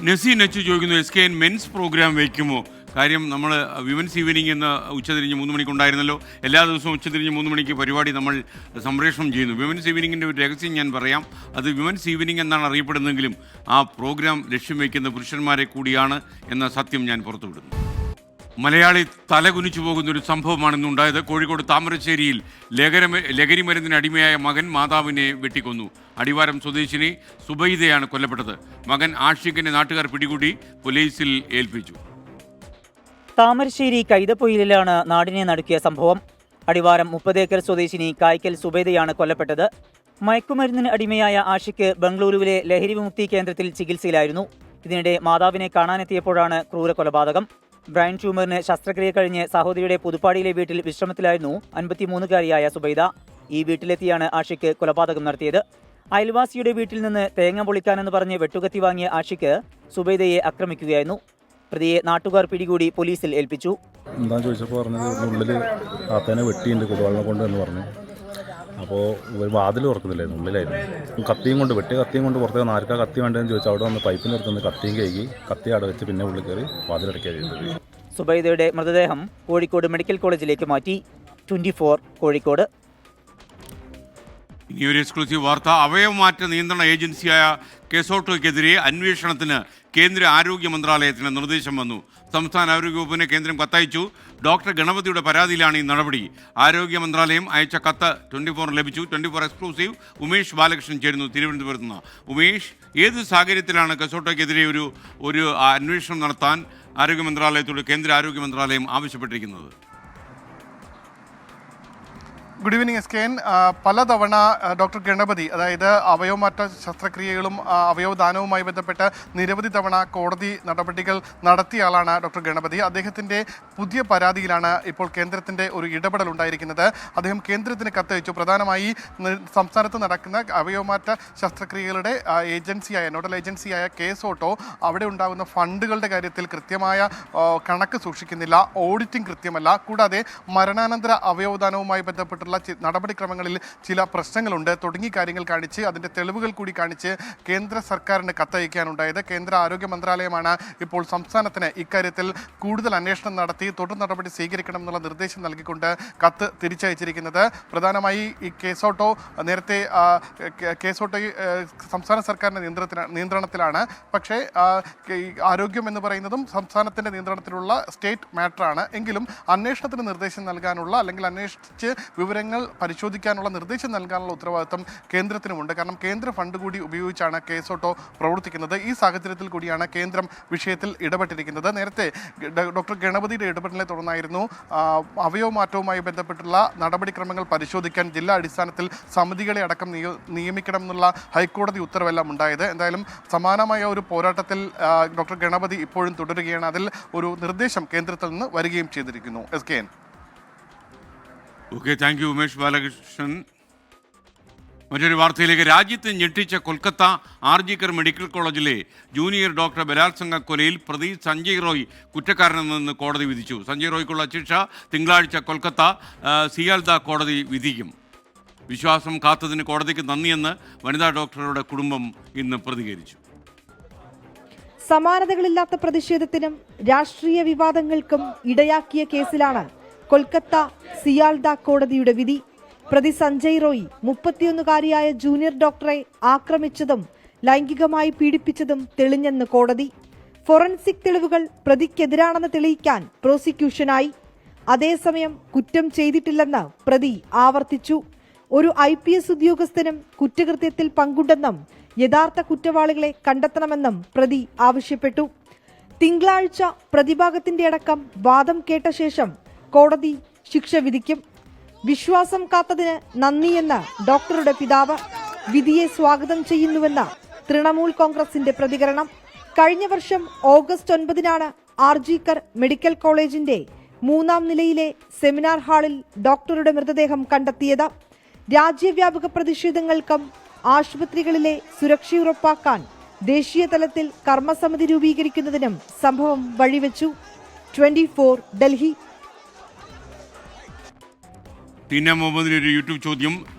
നസീൻ എച്ച് ചോദിക്കുന്നു, SKN മെൻസ് പ്രോഗ്രാം വയ്ക്കുമോ? കാര്യം നമ്മൾ വിമൻസ് ഈവനിങ് എന്ന ഉച്ചതിരിഞ്ഞ് 3 മണിക്കുണ്ടായിരുന്നല്ലോ. എല്ലാ ദിവസവും ഉച്ചതിരിഞ്ഞ് 3 മണിക്ക് പരിപാടി നമ്മൾ സംപ്രേഷണം ചെയ്യുന്നു. വിമൻസ് ഈവനിങ്ങിൻ്റെ ഒരു രഹസ്യം ഞാൻ പറയാം. അത് വിമൻസ് ഈവനിങ് എന്നാണ് അറിയപ്പെടുന്നതെങ്കിലും ആ പ്രോഗ്രാം ലക്ഷ്യം വയ്ക്കുന്ന പുരുഷന്മാരെ കൂടിയാണ് എന്ന സത്യം ഞാൻ പുറത്തുവിടുന്നു. മലയാളി തലകുനിച്ചു പോകുന്നൊരു സംഭവമാണ് ഇന്നുണ്ടായത്. കോഴിക്കോട് താമരശ്ശേരിയിൽ ലഹരി മരുന്നിന് അടിമയായ മകൻ മാതാവിനെ വെട്ടിക്കൊന്നു. അടിവാരം സ്വദേശിനി സുബൈദയാണ് കൊല്ലപ്പെട്ടത്. മകൻ ആഷിഖിനെ നാട്ടുകാർ പിടികൂടി പോലീസിൽ ഏൽപ്പിച്ചു. താമരശ്ശേരി കൈതപ്പൊയിലാണ് നാടിനെ നടുക്കിയ സംഭവം. അടിവാരം 30 ഏക്കർ സ്വദേശിനി കായ്ക്കൽ സുബൈദയാണ് കൊല്ലപ്പെട്ടത്. മയക്കുമരുന്നിന് അടിമയായ ആഷിഖ് ബംഗളൂരുവിലെ ലഹരി വിമുക്തി കേന്ദ്രത്തിൽ ചികിത്സയിലായിരുന്നു. ഇതിനിടെ മാതാവിനെ കാണാനെത്തിയപ്പോഴാണ് ക്രൂര കൊലപാതകം. ബ്രെയിൻ ട്യൂമറിന് ശസ്ത്രക്രിയ കഴിഞ്ഞ് സഹോദരിയുടെ പുതുപ്പാടിയിലെ വീട്ടിൽ വിശ്രമത്തിലായിരുന്നു 53-കാരിയായ സുബൈദ. ഈ വീട്ടിലെത്തിയാണ് ആഷിഖ് കൊലപാതകം നടത്തിയത്. അയൽവാസിയുടെ വീട്ടിൽ നിന്ന് തേങ്ങ പൊളിക്കാനെന്ന് പറഞ്ഞ് വെട്ടുകത്തി വാങ്ങിയ ആഷിഖ് സുബൈദയെ ആക്രമിക്കുകയായിരുന്നു. പ്രതിയെ നാട്ടുകാർ പിടികൂടി പോലീസിൽ ഏൽപ്പിച്ചു. എന്താണെന്ന് ചോദിച്ചപ്പോൾ പറഞ്ഞത് ഉള്ളിൽ താത്തേനെ വെട്ടിയുണ്ട് കുടുവാളിനെ കൊണ്ട് എന്ന് പറഞ്ഞു. അപ്പോൾ ഒരു വാതിൽ തുറക്കുന്നില്ലായിരുന്നു, ഉള്ളിലായിരുന്നു. കത്തിയും കൊണ്ട് പുറത്തേക്ക് ആർക്കാ കത്തി വേണ്ടതെന്ന് ചോദിച്ചാൽ അവിടെ വന്ന് പൈപ്പിൻ്റെ അടുത്ത് നിന്ന് കത്തിയും കഴുകി കത്തി അവിടെ വെച്ച് പിന്നെ ഉള്ളിൽ കയറി വാതിലടയ്ക്കുക ചെയ്തത്. സുബൈദയുടെ മൃതദേഹം കോഴിക്കോട് മെഡിക്കൽ കോളേജിലേക്ക് മാറ്റി. 24 കോഴിക്കോട്. ഇനിയൊരു എക്സ്ക്ലൂസീവ് വാർത്ത. അവയവമാറ്റ നിയന്ത്രണ ഏജൻസിയായ കെസോട്ടോയ്ക്കെതിരെ അന്വേഷണത്തിന് കേന്ദ്ര ആരോഗ്യ മന്ത്രാലയത്തിന് നിർദ്ദേശം വന്നു. സംസ്ഥാന ആരോഗ്യ വകുപ്പിന് കേന്ദ്രം കത്തയച്ചു. ഡോക്ടർ ഗണപതിയുടെ പരാതിയിലാണ് ഈ നടപടി. ആരോഗ്യ മന്ത്രാലയം അയച്ച കത്ത് 24 ലഭിച്ചു. 24 എക്സ്ക്ലൂസീവ് ഉമേഷ് ബാലകൃഷ്ണൻ ചേരുന്നു തിരുവനന്തപുരത്ത് നിന്ന്. ഉമേഷ്, ഏത് സാഹചര്യത്തിലാണ് കെസോട്ടോയ്ക്കെതിരെ ഒരു അന്വേഷണം നടത്താൻ ആരോഗ്യ മന്ത്രാലയത്തോട് കേന്ദ്ര ആരോഗ്യ മന്ത്രാലയം ആവശ്യപ്പെട്ടിരിക്കുന്നത്? Good evening SKN. പലതവണ ഡോക്ടർ ഗണപതി, അതായത് അവയവമാറ്റ ശസ്ത്രക്രിയകളും അവയവദാനവുമായി ബന്ധപ്പെട്ട് നിരവധി തവണ കോടതി നടപടികൾ നടത്തിയ ആളാണ് ഡോക്ടർ ഗണപതി. അദ്ദേഹത്തിൻ്റെ പുതിയ പരാതിയിലാണ് ഇപ്പോൾ കേന്ദ്രത്തിൻ്റെ ഒരു ഇടപെടൽ ഉണ്ടായിരിക്കുന്നത്. അദ്ദേഹം കേന്ദ്രത്തിന് കത്തയച്ചു. പ്രധാനമായി സംസ്ഥാനത്ത് നടക്കുന്ന അവയവമാറ്റ ശസ്ത്രക്രിയകളുടെ ഏജൻസിയായ നോഡൽ ഏജൻസിയായ കെസോട്ടോ അവിടെ ഉണ്ടാകുന്ന ഫണ്ടുകളുടെ കാര്യത്തിൽ കൃത്യമായ കണക്ക് സൂക്ഷിക്കുന്നില്ല, ഓഡിറ്റിംഗ് കൃത്യമല്ല, കൂടാതെ മരണാനന്തര അവയവദാനവുമായി ബന്ധപ്പെട്ടുള്ള നടപടിക്രമങ്ങളിൽ ചില പ്രശ്നങ്ങളുണ്ട് തുടങ്ങിയ കാര്യങ്ങൾ കാണിച്ച് അതിൻ്റെ തെളിവുകൾ കൂടി കാണിച്ച് കേന്ദ്ര സർക്കാരിന് കത്തയക്കാനുണ്ടായത്. കേന്ദ്ര ആരോഗ്യ മന്ത്രാലയമാണ് ഇപ്പോൾ സംസ്ഥാനത്തിന് ഇക്കാര്യത്തിൽ കൂടുതൽ അന്വേഷണം നടത്തി തുടർ നടപടി സ്വീകരിക്കണം എന്നുള്ള നിർദ്ദേശം നൽകിക്കൊണ്ട് കത്ത് തിരിച്ചയച്ചിരിക്കുന്നത്. പ്രധാനമായി ഈ കെസോട്ടോ നേരത്തെ കെസോട്ടോ സംസ്ഥാന സർക്കാരിൻ്റെ നിയന്ത്രണത്തിലാണ്. പക്ഷേ ആരോഗ്യം എന്ന് പറയുന്നതും സംസ്ഥാനത്തിൻ്റെ നിയന്ത്രണത്തിലുള്ള സ്റ്റേറ്റ് മാറ്ററാണ്. എങ്കിലും അന്വേഷണത്തിന് നിർദ്ദേശം നൽകാനുള്ള അല്ലെങ്കിൽ അന്വേഷിച്ച് വിവരങ്ങൾ പരിശോധിക്കാനുള്ള നിർദ്ദേശം നൽകാനുള്ള ഉത്തരവാദിത്തം കേന്ദ്രത്തിനുമുണ്ട്. കാരണം കേന്ദ്ര ഫണ്ട് കൂടി ഉപയോഗിച്ചാണ് കെസോട്ടോ പ്രവർത്തിക്കുന്നത്. ഈ സാഹചര്യത്തിൽ കൂടിയാണ് കേന്ദ്രം വിഷയത്തിൽ ഇടപെട്ടിരിക്കുന്നത്. നേരത്തെ ഡോക്ടർ ഗണപതിയുടെ ഇടപെടലിനെ തുടർന്നായിരുന്നു അവയവമാറ്റവുമായി ബന്ധപ്പെട്ടുള്ള നടപടിക്രമങ്ങൾ പരിശോധിക്കാൻ ജില്ലാ അടിസ്ഥാനത്തിൽ സമിതികളെ അടക്കം നിയമിക്കണം എന്നുള്ള ഹൈക്കോടതി ഉത്തരവെല്ലാം ഉണ്ടായത്. എന്തായാലും സമാനമായ ഒരു പോരാട്ടത്തിൽ ഡോക്ടർ ഗണപതി ഇപ്പോഴും തുടരുകയാണ്. അതിൽ ഒരു നിർദ്ദേശം കേന്ദ്രത്തിൽ നിന്ന് വരികയും ചെയ്തിരിക്കുന്നു. SKN. Okay, thank U Umesh Balakrishnan. മറ്റൊരു വാർത്തയിലേക്ക്. രാജ്യത്തെ ഞെട്ടിച്ച കൊൽക്കത്ത ആർജിക്കർ മെഡിക്കൽ കോളേജിലെ ജൂനിയർ ഡോക്ടർ ബലാത്സംഗ കൊലയിൽ പ്രതി സഞ്ജയ് റോയ് കുറ്റക്കാരനെന്ന് കോടതി വിധിച്ചു. സഞ്ജയ് റോയ്ക്കുള്ള ശിക്ഷ തിങ്കളാഴ്ച കൊൽക്കത്ത സിയാൽദ കോടതി വിധിക്കും. വിശ്വാസം കാത്തതിന് കോടതിക്ക് നന്ദിയെന്ന് വനിതാ ഡോക്ടറുടെ കുടുംബം ഇന്ന് പ്രതികരിച്ചു. സമാനതകളില്ലാത്ത പ്രതിഷേധത്തിനും രാഷ്ട്രീയ വിവാദങ്ങൾക്കും ഇടയാക്കിയ കേസിലാണ് കൊൽക്കത്ത സിയാൽദ കോടതിയുടെ വിധി. പ്രതി സഞ്ജയ് റോയ് 31-കാരിയായ ജൂനിയർ ഡോക്ടറെ ആക്രമിച്ചതും ലൈംഗികമായി പീഡിപ്പിച്ചതും തെളിഞ്ഞെന്ന് കോടതി. ഫോറൻസിക് തെളിവുകൾ പ്രതിക്കെതിരാണെന്ന് തെളിയിക്കാൻ പ്രോസിക്യൂഷനായി. അതേസമയം കുറ്റം ചെയ്തിട്ടില്ലെന്ന് പ്രതി ആവർത്തിച്ചു. ഒരു IPS ഉദ്യോഗസ്ഥനും കുറ്റകൃത്യത്തിൽ പങ്കുണ്ടെന്നും യഥാർത്ഥ കുറ്റവാളികളെ കണ്ടെത്തണമെന്നും പ്രതി ആവശ്യപ്പെട്ടു. തിങ്കളാഴ്ച പ്രതിഭാഗത്തിന്റെ അടക്കം വാദം കേട്ട ശേഷം കോടതി ശിക്ഷ വിധിക്കും. വിശ്വാസം കാത്തതിന് നന്ദിയെന്ന് ഡോക്ടറുടെ പിതാവ്. വിധിയെ സ്വാഗതം ചെയ്യുന്നുവെന്ന് തൃണമൂൽ കോൺഗ്രസിന്റെ പ്രതികരണം. കഴിഞ്ഞ വർഷം ഓഗസ്റ്റ് 9-നാണ് ആർജിക്കർ മെഡിക്കൽ കോളേജിന്റെ 3-ാം നിലയിലെ സെമിനാർ ഹാളിൽ ഡോക്ടറുടെ മൃതദേഹം കണ്ടെത്തിയത്. രാജ്യവ്യാപക പ്രതിഷേധങ്ങൾക്കും ആശുപത്രികളിലെ സുരക്ഷ ഉറപ്പാക്കാൻ ദേശീയ തലത്തിൽ കർമ്മസമിതി രൂപീകരിക്കുന്നതിനും സംഭവം വഴിവെച്ചു. 24 ഡൽഹി. ടീന മുഹമ്മദിന് ഒരു യൂട്യൂബ് ചോദ്യം.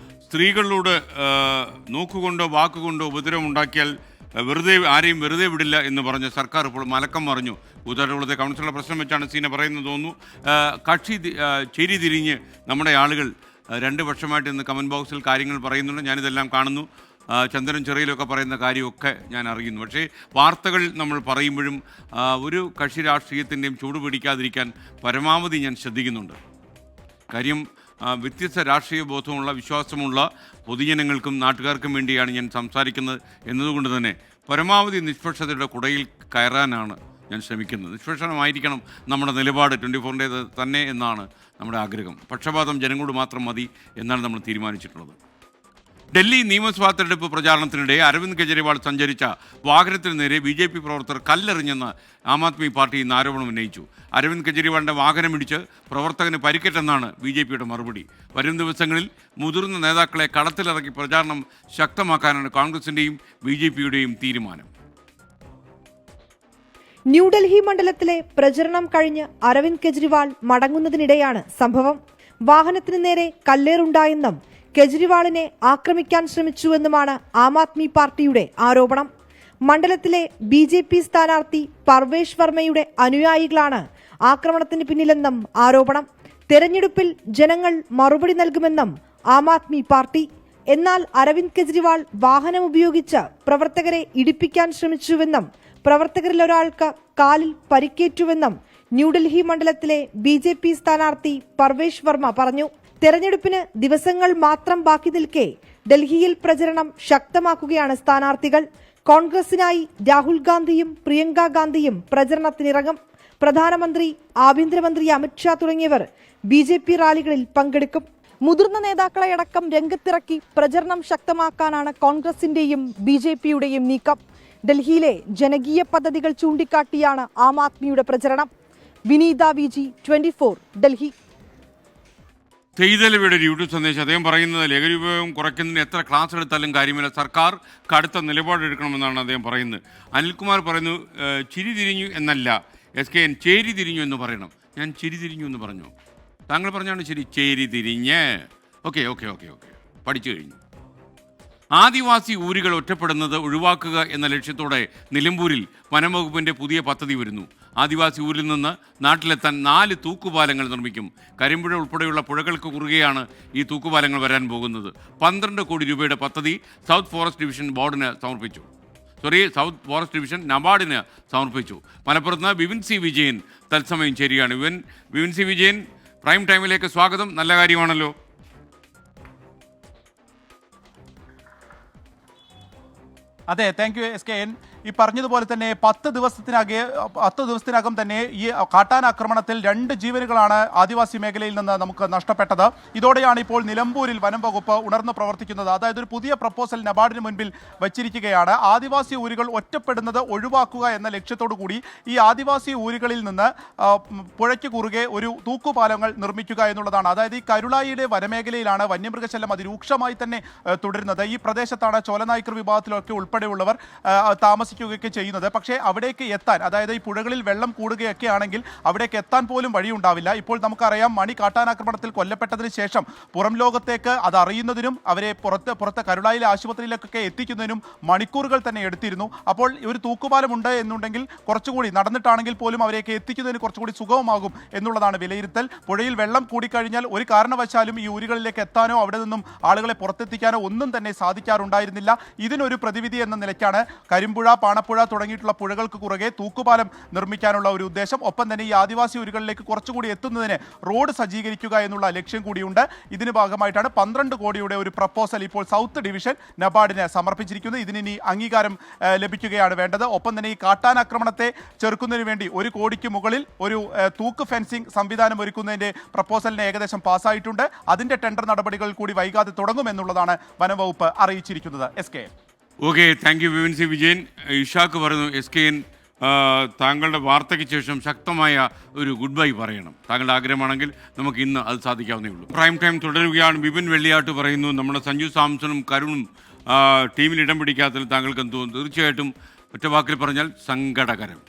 സ്ത്രീകളോട് നോക്കുകൊണ്ടോ വാക്കുകൊണ്ടോ ഉപദ്രവമുണ്ടാക്കിയാൽ ആരെയും വെറുതെ വിടില്ല എന്ന് പറഞ്ഞ സർക്കാർ ഇപ്പോൾ മലക്കം മറിഞ്ഞു. കൂത്താട്ടുകുളത്തെ കൗൺസിലറുടെ പ്രശ്നം വെച്ചാണ് സീന പറയുന്നത് തോന്നുന്നു. കക്ഷി ചേരി തിരിഞ്ഞ് നമ്മുടെ ആളുകൾ 2 വർഷമായിട്ട് ഇന്ന് കമൻറ്റ് ബോക്സിൽ കാര്യങ്ങൾ പറയുന്നുണ്ട്. ഞാനിതെല്ലാം കാണുന്നു. ചന്ദ്രൻ ചെറിയിലൊക്കെ പറയുന്ന കാര്യമൊക്കെ ഞാൻ അറിയുന്നു. പക്ഷേ വാർത്തകൾ നമ്മൾ പറയുമ്പോഴും ഒരു കക്ഷി രാഷ്ട്രീയത്തിൻ്റെയും ചൂട് പിടിക്കാതിരിക്കാൻ പരമാവധി ഞാൻ ശ്രദ്ധിക്കുന്നുണ്ട്. കാര്യം വ്യത്യസ്ത രാഷ്ട്രീയ ബോധമുള്ള വിശ്വാസമുള്ള പൊതുജനങ്ങൾക്കും നാട്ടുകാർക്കും വേണ്ടിയാണ് ഞാൻ സംസാരിക്കുന്നത് എന്നതുകൊണ്ട് തന്നെ പരമാവധി നിഷ്പക്ഷതയുടെ കുടയിൽ കയറാനാണ് ഞാൻ ശ്രമിക്കുന്നത്. നിഷ്പക്ഷമായിരിക്കണം നമ്മുടെ നിലപാട് 24-ൻ്റേത് തന്നെ എന്നാണ് നമ്മുടെ ആഗ്രഹം. പക്ഷപാതം ജനങ്ങളോട് മാത്രം മതി എന്നാണ് നമ്മൾ തീരുമാനിച്ചിട്ടുള്ളത്. ഡൽഹി നിയമസഭാ തെരഞ്ഞെടുപ്പ് പ്രചാരണത്തിനിടെ അരവിന്ദ് കെജ്രിവാൾ സഞ്ചരിച്ച വാഹനത്തിന് നേരെ BJP പ്രവർത്തകർ കല്ലെറിഞ്ഞെന്ന് ആം ആദ്മി പാർട്ടി ഇന്ന് ആരോപണം ഉന്നയിച്ചു. അരവിന്ദ് കെജ്രിവാളിൻ്റെ വാഹനമിടിച്ച് പ്രവർത്തകന് പരിക്കേറ്റെന്നാണ് BJPയുടെ മറുപടി. വരും ദിവസങ്ങളിൽ മുതിർന്ന നേതാക്കളെ കളത്തിലിറക്കി പ്രചാരണം ശക്തമാക്കാനാണ് കോൺഗ്രസിൻ്റെയും BJPയുടെയും തീരുമാനം. ന്യൂഡൽഹി മണ്ഡലത്തിലെ പ്രചരണം കഴിഞ്ഞ് അരവിന്ദ് കെജ്രിവാൾ മടങ്ങുന്നതിനിടെയാണ് സംഭവം. വാഹനത്തിന് നേരെ കല്ലേറുണ്ടായെന്നും കെജ്രിവാളിനെ ആക്രമിക്കാൻ ശ്രമിച്ചുവെന്നുമാണ് ആം ആദ്മി പാർട്ടിയുടെ ആരോപണം. മണ്ഡലത്തിലെ BJP സ്ഥാനാർത്ഥി പർവേഷ് വർമ്മയുടെ അനുയായികളാണ് ആക്രമണത്തിന് പിന്നിലെന്നും ആരോപണം. തെരഞ്ഞെടുപ്പിൽ ജനങ്ങൾ മറുപടി നൽകുമെന്നും ആം ആദ്മി പാർട്ടി. എന്നാൽ അരവിന്ദ് കെജ്രിവാൾ വാഹനം ഉപയോഗിച്ച് പ്രവർത്തകരെ ഇടിപ്പിക്കാൻ ശ്രമിച്ചുവെന്നും പ്രവർത്തകരിൽ ഒരാൾക്ക് കാലിൽ പരിക്കേറ്റുവെന്നും ന്യൂഡൽഹി മണ്ഡലത്തിലെ BJP സ്ഥാനാർത്ഥി പർവേഷ് വർമ്മ പറഞ്ഞു. തെരഞ്ഞെടുപ്പിന് ദിവസങ്ങൾ മാത്രം ബാക്കി നിൽക്കെ ഡൽഹിയിൽ പ്രചരണം ശക്തമാക്കുകയാണ് സ്ഥാനാർത്ഥികൾ. കോൺഗ്രസിനായി രാഹുൽ ഗാന്ധിയും പ്രിയങ്ക ഗാന്ധിയും പ്രചരണത്തിനിറങ്ങും. പ്രധാനമന്ത്രി, ആഭ്യന്തരമന്ത്രി അമിത്ഷാ തുടങ്ങിയവർ BJP റാലികളിൽ പങ്കെടുക്കും. മുതിർന്ന നേതാക്കളെ അടക്കം രംഗത്തിറക്കി പ്രചരണം ശക്തമാക്കാനാണ് കോൺഗ്രസിന്റെയും BJPയുടെയും നീക്കം. ഡൽഹിയിലെ ജനകീയ പദ്ധതികൾ ചൂണ്ടിക്കാട്ടിയാണ് ആം ആദ്മിയുടെ പ്രചരണം. വിനീത VG 24 ഡൽഹി. തെയ്തലവിയുടെ ഒരു യൂട്യൂബ് സന്ദേശം അദ്ദേഹം പറയുന്നത് ലഹരി ഉപയോഗം കുറയ്ക്കുന്നതിന് എത്ര ക്ലാസ് എടുത്താലും കാര്യമില്ല, സർക്കാർ കടുത്ത നിലപാടെടുക്കണമെന്നാണ് അദ്ദേഹം പറയുന്നത്. അനിൽകുമാർ പറയുന്നു ചിരി തിരിഞ്ഞു എന്നല്ല, SKN ചേരി തിരിഞ്ഞു എന്ന് പറയണം. ഞാൻ ചിരി തിരിഞ്ഞു എന്ന് പറഞ്ഞു, താങ്കൾ പറഞ്ഞാണ് ശരി, ചേരി തിരിഞ്ഞ്. ഓക്കെ ഓക്കെ ഓക്കെ ഓക്കെ പഠിച്ചു കഴിഞ്ഞു. ആദിവാസി ഊരുകൾ ഒറ്റപ്പെടുന്നത് ഒഴിവാക്കുക എന്ന ലക്ഷ്യത്തോടെ നിലമ്പൂരിൽ വനംവകുപ്പിൻ്റെ പുതിയ പദ്ധതി വരുന്നു. ആദിവാസി ഊരിൽ നിന്ന് നാട്ടിലെത്താൻ 4 തൂക്കുപാലങ്ങൾ നിർമ്മിക്കും. കരിമ്പുഴ ഉൾപ്പെടെയുള്ള പുഴകൾക്ക് കുറുകെയാണ് ഈ തൂക്കുപാലങ്ങൾ വരാൻ പോകുന്നത്. 12 കോടി രൂപയുടെ പദ്ധതി സൗത്ത് ഫോറസ്റ്റ് ഡിവിഷൻ നബാർഡിന് സമർപ്പിച്ചു. മലപ്പുറത്ത് വിപിൻ സി വിജയൻ തത്സമയം ചേരുകയാണ്. വിപിൻ സി വിജയൻ, പ്രൈം ടൈമിലേക്ക് സ്വാഗതം. നല്ല കാര്യമാണല്ലോ. അതെ, താങ്ക് യു SKN. ഈ പറഞ്ഞതുപോലെ തന്നെ 10 ദിവസത്തിനകം തന്നെ ഈ കാട്ടാനാക്രമണത്തിൽ 2 ജീവനുകളാണ് ആദിവാസി മേഖലയിൽ നിന്ന് നമുക്ക് നഷ്ടപ്പെട്ടത്. ഇതോടെയാണ് ഇപ്പോൾ നിലമ്പൂരിൽ വനം വകുപ്പ് ഉണർന്ന് പ്രവർത്തിക്കുന്നത്. അതായത് ഒരു പുതിയ പ്രപ്പോസൽ നബാർഡിന് മുൻപിൽ വച്ചിരിക്കുകയാണ്. ആദിവാസി ഊരുകൾ ഒറ്റപ്പെടുന്നത് ഒഴിവാക്കുക എന്ന ലക്ഷ്യത്തോടു കൂടി ഈ ആദിവാസി ഊരുകളിൽ നിന്ന് പുഴയ്ക്ക് കുറുകെ ഒരു തൂക്കുപാലങ്ങൾ നിർമ്മിക്കുക എന്നുള്ളതാണ്. അതായത് ഈ കരുളായിയുടെ വനമേഖലയിലാണ് വന്യമൃഗശല്യം അതിരൂക്ഷമായി തന്നെ തുടരുന്നത്. ഈ പ്രദേശത്താണ് ചോലനായ്ക്കർ വിഭാഗത്തിലൊക്കെ ഉൾപ്പെടെയുള്ളവർ താമസിക്കുകയൊക്കെ ചെയ്യുന്നത്. പക്ഷേ അവിടേക്ക് എത്താൻ, അതായത് ഈ പുഴകളിൽ വെള്ളം കൂടുകയൊക്കെ ആണെങ്കിൽ അവിടേക്ക് എത്താൻ പോലും വഴിയുണ്ടാവില്ല. ഇപ്പോൾ നമുക്കറിയാം, മണി കാട്ടാനാക്രമണത്തിൽ കൊല്ലപ്പെട്ടതിന് ശേഷം പുറം ലോകത്തേക്ക് അത് അറിയുന്നതിനും അവരെ പുറത്ത് കരുളായിലെ ആശുപത്രിയിലേക്കൊക്കെ എത്തിക്കുന്നതിനും മണിക്കൂറുകൾ തന്നെ എടുത്തിരുന്നു. അപ്പോൾ ഒരു തൂക്കുപാലം ഉണ്ട് എന്നുണ്ടെങ്കിൽ കുറച്ചുകൂടി നടന്നിട്ടാണെങ്കിൽ പോലും അവരെയൊക്കെ എത്തിക്കുന്നതിന് കുറച്ചുകൂടി സുഗമമാകും എന്നുള്ളതാണ് വിലയിരുത്തൽ. പുഴയിൽ വെള്ളം കൂടിക്കഴിഞ്ഞാൽ ഒരു കാരണവശാലും ഈ ഊരുകളിലേക്ക് എത്താനോ അവിടെ നിന്നും ആളുകളെ പുറത്തെത്തിക്കാനോ ഒന്നും തന്നെ സാധിക്കാറുണ്ടായിരുന്നില്ല. ഇതിനൊരു പ്രതിവിധി എന്ന നിലയ്ക്കാണ് കരിമ്പുഴ, പാണപ്പുഴ തുടങ്ങിയിട്ടുള്ള പുഴകൾക്ക് കുറുകെ തൂക്കുപാലം നിർമ്മിക്കാനുള്ള ഒരു ഉദ്ദേശം. ഒപ്പം തന്നെ ഈ ആദിവാസി ഊരുകളിലേക്ക് കുറച്ചുകൂടി എത്തുന്നതിന് റോഡ് സജ്ജീകരിക്കുക എന്നുള്ള ലക്ഷ്യം കൂടിയുണ്ട്. ഇതിന് ഭാഗമായിട്ടാണ് 12 കോടിയുടെ ഒരു പ്രപ്പോസൽ ഇപ്പോൾ സൗത്ത് ഡിവിഷൻ നബാർഡിന് സമർപ്പിച്ചിരിക്കുന്നത്. ഇതിനി അംഗീകാരം ലഭിക്കുകയാണ് വേണ്ടത്. ഒപ്പം തന്നെ ഈ കാട്ടാനാക്രമണത്തെ ചെറുക്കുന്നതിന് വേണ്ടി 1 കോടിക്ക് മുകളിൽ ഒരു തൂക്ക് ഫെൻസിംഗ് സംവിധാനം ഒരുക്കുന്നതിന്റെ പ്രപ്പോസലിന് ഏകദേശം പാസ്സായിട്ടുണ്ട്. അതിന്റെ ടെൻഡർ നടപടികൾ കൂടി വൈകാതെ തുടങ്ങുമെന്നുള്ളതാണ് വനംവകുപ്പ് അറിയിച്ചിരിക്കുന്നത്. SKN. Okay, thank you Vipin C Vijayan. Ishaq പറയുന്നു SKN താങ്കളുടെ വാർത്തയ്ക്ക് ശേഷം ശക്തമായ ഒരു ഗുഡ് ബൈ പറയണം. താങ്കളുടെ ആഗ്രഹമാണെങ്കിൽ നമുക്ക് ഇന്ന് അത് സാധിക്കാവുന്നേ ഉള്ളൂ. പ്രൈം ടൈം തുടരുകയാണ്. വിപിൻ വെള്ളിയാട്ട് പറയുന്നു നമ്മുടെ സഞ്ജു സാംസണും കരുണും ടീമിൽ ഇടം പിടിക്കാത്തതിൽ താങ്കൾക്ക് എന്ത് തോന്നുന്നു? തീർച്ചയായിട്ടും ഒറ്റ വാക്കിൽ പറഞ്ഞാൽ സങ്കടകരം.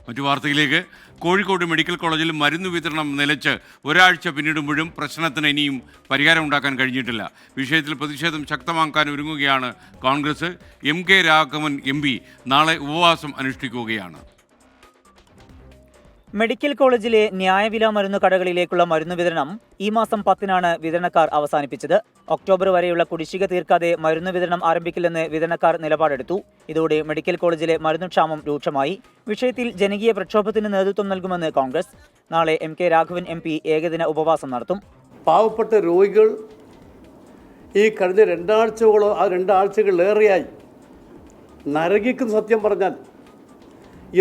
മറ്റു വാർത്തയിലേക്ക്. കോഴിക്കോട് മെഡിക്കൽ കോളേജിൽ മരുന്ന് വിതരണം നിലച്ച് ഒരാഴ്ച പിന്നിടുമ്പോഴും പ്രശ്നത്തിന് ഇനിയും പരിഹാരം ഉണ്ടാക്കാൻ കഴിഞ്ഞിട്ടില്ല. വിഷയത്തിൽ പ്രതിഷേധം ശക്തമാക്കാൻ ഒരുങ്ങുകയാണ് കോൺഗ്രസ്. MK രാഘവൻ MP നാളെ ഉപവാസം അനുഷ്ഠിക്കുകയാണ്. മെഡിക്കൽ കോളേജിലെ ന്യായവില മരുന്ന് കടകളിലേക്കുള്ള മരുന്ന് വിതരണം ഈ മാസം 10-നാണ് വിതരണക്കാർ അവസാനിപ്പിച്ചത്. ഒക്ടോബർ വരെയുള്ള കുടിശ്ശിക തീർക്കാതെ മരുന്ന് വിതരണം ആരംഭിക്കില്ലെന്ന് വിതരണക്കാർ നിലപാടെടുത്തു. ഇതോടെ മെഡിക്കൽ കോളേജിലെ മരുന്നുക്ഷാമം രൂക്ഷമായി. വിഷയത്തിൽ ജനകീയ പ്രക്ഷോഭത്തിന് നേതൃത്വം നൽകുമെന്ന് കോൺഗ്രസ്. നാളെ MK രാഘവൻ MP ഏകദിന ഉപവാസം നടത്തും. പാവപ്പെട്ട രോഗികൾ ഈ കഴിഞ്ഞ രണ്ടാഴ്ചകളിലേറെയായി നരകിക്കുന്ന സത്യം പറഞ്ഞാൽ.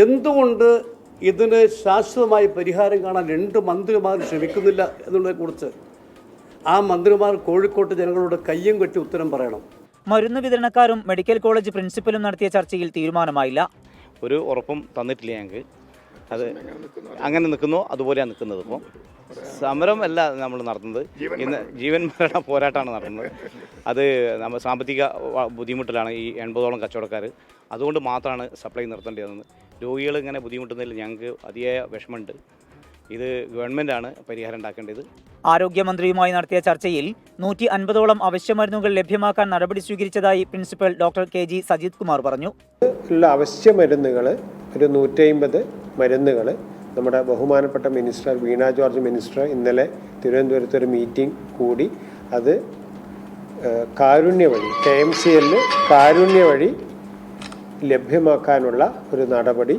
എന്തുകൊണ്ട് ഇതിന് ശാശ്വതമായി പരിഹാരം കാണാൻ 2 മന്ത്രിമാർ ശ്രമിക്കുന്നില്ല എന്നുള്ളതിനെക്കുറിച്ച് ആ മന്ത്രിമാർ കോഴിക്കോട്ട് ജനങ്ങളോട് കയ്യും കെട്ടി ഉത്തരം പറയണം. മരുന്ന് വിതരണക്കാരും മെഡിക്കൽ കോളേജ് പ്രിൻസിപ്പലും നടത്തിയ ചർച്ചയിൽ തീരുമാനമായില്ല. ഒരു ഉറപ്പും തന്നിട്ടില്ല ഞങ്ങൾക്ക്. അത് അങ്ങനെ നിൽക്കുന്നു, അതുപോലെയാണ് നിൽക്കുന്നത്. ഇപ്പോൾ സമരം അല്ല നമ്മൾ നടത്തുന്നത്, ഇന്ന് ജീവൻ മരണ പോരാട്ടമാണ് നടത്തുന്നത്. അത് നമ്മൾ സാമ്പത്തിക ബുദ്ധിമുട്ടിലാണ് ഈ 80ഓളം കച്ചവടക്കാർ. അതുകൊണ്ട് മാത്രമാണ് സപ്ലൈ നിർത്തേണ്ടി വന്നത്. രോഗികൾ ഇങ്ങനെ ബുദ്ധിമുട്ടുന്നതിൽ ഞങ്ങൾക്ക് അതിയായ വിഷമമുണ്ട്. ഇത് ഗവൺമെൻറ്റാണ് പരിഹാരം ഉണ്ടാക്കേണ്ടത്. ആരോഗ്യമന്ത്രിയുമായി നടത്തിയ ചർച്ചയിൽ 150ഓളം അവശ്യമരുന്നുകൾ ലഭ്യമാക്കാൻ നടപടി സ്വീകരിച്ചതായി principal doctor KG Sajith Kumar പറഞ്ഞു. അവശ്യമരുന്നുകൾ ഒരു 150 മരുന്നുകൾ നമ്മുടെ ബഹുമാനപ്പെട്ട മിനിസ്റ്റർ വീണ ജോർജ് മിനിസ്റ്റർ ഇന്നലെ തിരുവനന്തപുരത്ത് ഒരു മീറ്റിംഗ് കൂടി അത് കാരുണ്യ വഴി KMCL കാരുണ്യ വഴി ലഭ്യമാക്കാനുള്ള ഒരു നടപടി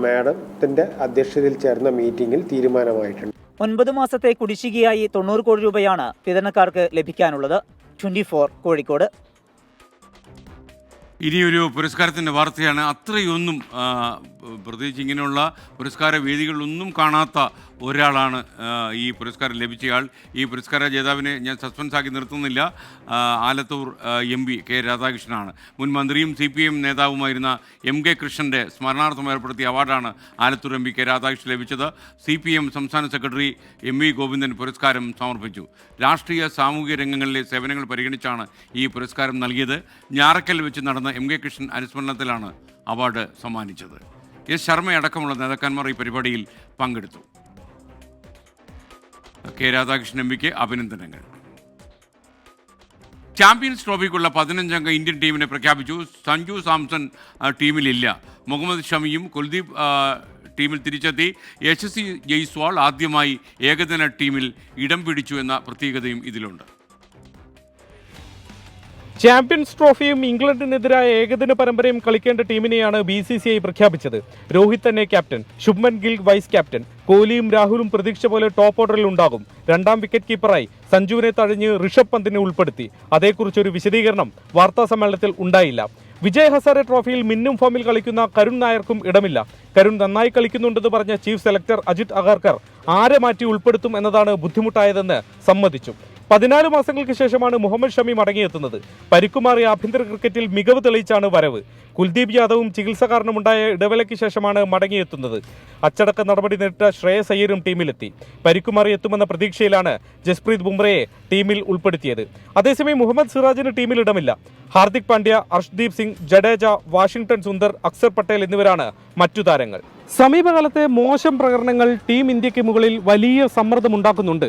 മാഡത്തിൻ്റെ അധ്യക്ഷതയിൽ ചേർന്ന മീറ്റിംഗിൽ തീരുമാനമായിട്ടുണ്ട്. 9 മാസത്തെ കുടിശ്ശികയായി 90 കോടി രൂപയാണ് വിതരണക്കാർക്ക് ലഭിക്കാനുള്ളത്. 24 കോഴിക്കോട്. ഇനിയൊരു പുരസ്കാരത്തിൻ്റെ വാർത്തയാണ്. അത്രയൊന്നും പ്രത്യേകിച്ച് ഇങ്ങനെയുള്ള പുരസ്കാര വേദികളിലൊന്നും കാണാത്ത ഒരാളാണ് ഈ പുരസ്കാരം ലഭിച്ചയാൾ. ഈ പുരസ്കാര ജേതാവിനെ ഞാൻ സസ്പെൻസ് ആക്കി നിർത്തുന്നില്ല. Alathur MP K രാധാകൃഷ്ണനാണ്. മുൻ മന്ത്രിയും CPM നേതാവുമായിരുന്ന MK കൃഷ്ണൻ്റെ സ്മരണാർത്ഥം ഏർപ്പെടുത്തിയ അവാർഡാണ് ആലത്തൂർ MP K രാധാകൃഷ്ണൻ ലഭിച്ചത്. CPM സംസ്ഥാന സെക്രട്ടറി MV ഗോവിന്ദൻ പുരസ്കാരം സമർപ്പിച്ചു. രാഷ്ട്രീയ സാമൂഹിക രംഗങ്ങളിലെ സേവനങ്ങൾ പരിഗണിച്ചാണ് ഈ പുരസ്കാരം നൽകിയത്. ഞാറക്കൽ വെച്ച് നടന്ന MK കൃഷ്ണൻ അനുസ്മരണത്തിലാണ് അവാർഡ് സമ്മാനിച്ചത്. S ശർമ്മയടക്കമുള്ള നേതാക്കന്മാർ ഈ പരിപാടിയിൽ പങ്കെടുത്തു. K രാധാകൃഷ്ണൻ MPക്ക് അഭിനന്ദനങ്ങൾ. ചാമ്പ്യൻസ് ട്രോഫിക്കുള്ള 15-അംഗ ഇന്ത്യൻ ടീമിനെ പ്രഖ്യാപിച്ചു. സഞ്ജു സാംസൺ ടീമിലില്ല. മുഹമ്മദ് ഷമിയും കുൽദീപ് ടീമിൽ തിരിച്ചെത്തി. യശസ്വി ജയ്സ്വാൾ ആദ്യമായി ഏകദിന ടീമിൽ ഇടം പിടിച്ചു എന്ന പ്രത്യേകതയും ഇതിലുണ്ട്. ചാമ്പ്യൻസ് ട്രോഫിയും ഇംഗ്ലണ്ടിനെതിരായ ഏകദിന പരമ്പരയും കളിക്കേണ്ട ടീമിനെയാണ് BCCI പ്രഖ്യാപിച്ചത്. രോഹിത് തന്നെ captain, Shubman Gill vice captain. കോഹ്ലിയും രാഹുലും പ്രതീക്ഷ പോലെ ടോപ്പ് ഓർഡറിൽ ഉണ്ടാകും. 2ാം വിക്കറ്റ് കീപ്പറായി സഞ്ജുവിനെ തഴഞ്ഞ് ഋഷഭ് പന്തിനെ ഉൾപ്പെടുത്തി. അതേക്കുറിച്ചൊരു വിശദീകരണം വാർത്താ സമ്മേളനത്തിൽ ഉണ്ടായില്ല. വിജയ് ഹസാരെ ട്രോഫിയിൽ മിന്നും ഫോമിൽ കളിക്കുന്ന കരുൺ നായർക്കും ഇടമില്ല. കരുൺ നന്നായി കളിക്കുന്നുണ്ടെന്ന് പറഞ്ഞ ചീഫ് സെലക്ടർ അജിത് അഗർക്കർ ആരെ മാറ്റി ഉൾപ്പെടുത്തും എന്നതാണ് ബുദ്ധിമുട്ടായതെന്ന് സമ്മതിച്ചു. 14 മാസങ്ങൾക്ക് ശേഷമാണ് മുഹമ്മദ് ഷമി മടങ്ങിയെത്തുന്നത്. പരിക്കുമാറിയ ആഭ്യന്തര ക്രിക്കറ്റിൽ മികവ് തെളിയിച്ചാണ് വരവ്. കുൽദീപ് യാദവും ചികിത്സ കാരണമുണ്ടായ ഇടവേളയ്ക്ക് ശേഷമാണ് മടങ്ങിയെത്തുന്നത്. അച്ചടക്ക നടപടി നേരിട്ട ശ്രേയസ് അയ്യരും ടീമിലെത്തി. പരിക്കുമാറി എത്തുമെന്ന പ്രതീക്ഷയിലാണ് ജസ്പ്രീത് ബുംറയെ ടീമിൽ ഉൾപ്പെടുത്തിയത്. അതേസമയം മുഹമ്മദ് സിറാജിന് ടീമിൽ ഇടമില്ല. ഹാർദിക് പാണ്ഡ്യ, അർഷ്ദീപ് സിംഗ്, ജഡേജ, വാഷിംഗ്ടൺ സുന്ദർ, അക്സർ പട്ടേൽ എന്നിവരാണ് മറ്റു താരങ്ങൾ. സമീപകാലത്തെ മോശം പ്രകടനങ്ങൾ ടീം ഇന്ത്യക്ക് മുകളിൽ വലിയ സമ്മർദ്ദമുണ്ടാക്കുന്നുണ്ട്.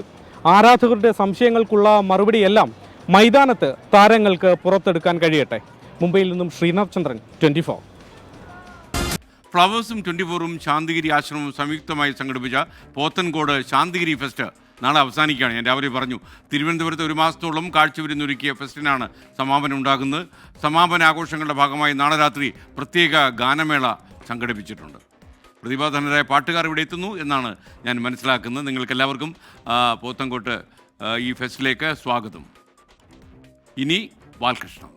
ആരാധകരുടെ സംശയങ്ങൾക്കുള്ള മറുപടിയെല്ലാം മൈതാനത്ത് താരങ്ങൾക്ക് പുറത്തെടുക്കാൻ കഴിയട്ടെ. മുംബൈയിൽ നിന്നും ശ്രീനാഥ് ചന്ദ്രൻ, 24. ഫ്ലവേഴ്സും 24ഉം ശാന്തിഗിരി ആശ്രമവും സംയുക്തമായി സംഘടിപ്പിച്ച പോത്തൻകോട് ശാന്തിഗിരി ഫെസ്റ്റ് നാളെ അവസാനിക്കുകയാണ്. ഞാൻ രാവിലെ പറഞ്ഞു. തിരുവനന്തപുരത്ത് 1 മാസത്തോളം കാഴ്ചവിരുന്നൊരുക്കിയ ഫെസ്റ്റിനാണ് സമാപനം ഉണ്ടാകുന്നത്. സമാപന ആഘോഷങ്ങളുടെ ഭാഗമായി നാളെ രാത്രി പ്രത്യേക ഗാനമേള സംഘടിപ്പിച്ചിട്ടുണ്ട്. പ്രതിഭാധനരായ പാട്ടുകാർ ഇവിടെ എത്തുന്നു എന്നാണ് ഞാൻ മനസ്സിലാക്കുന്നത്. നിങ്ങൾക്കെല്ലാവർക്കും പോത്തൻകോട്ട് ഈ ഫെസ്റ്റിലേക്ക് സ്വാഗതം. ഇനി ബാലകൃഷ്ണൻ.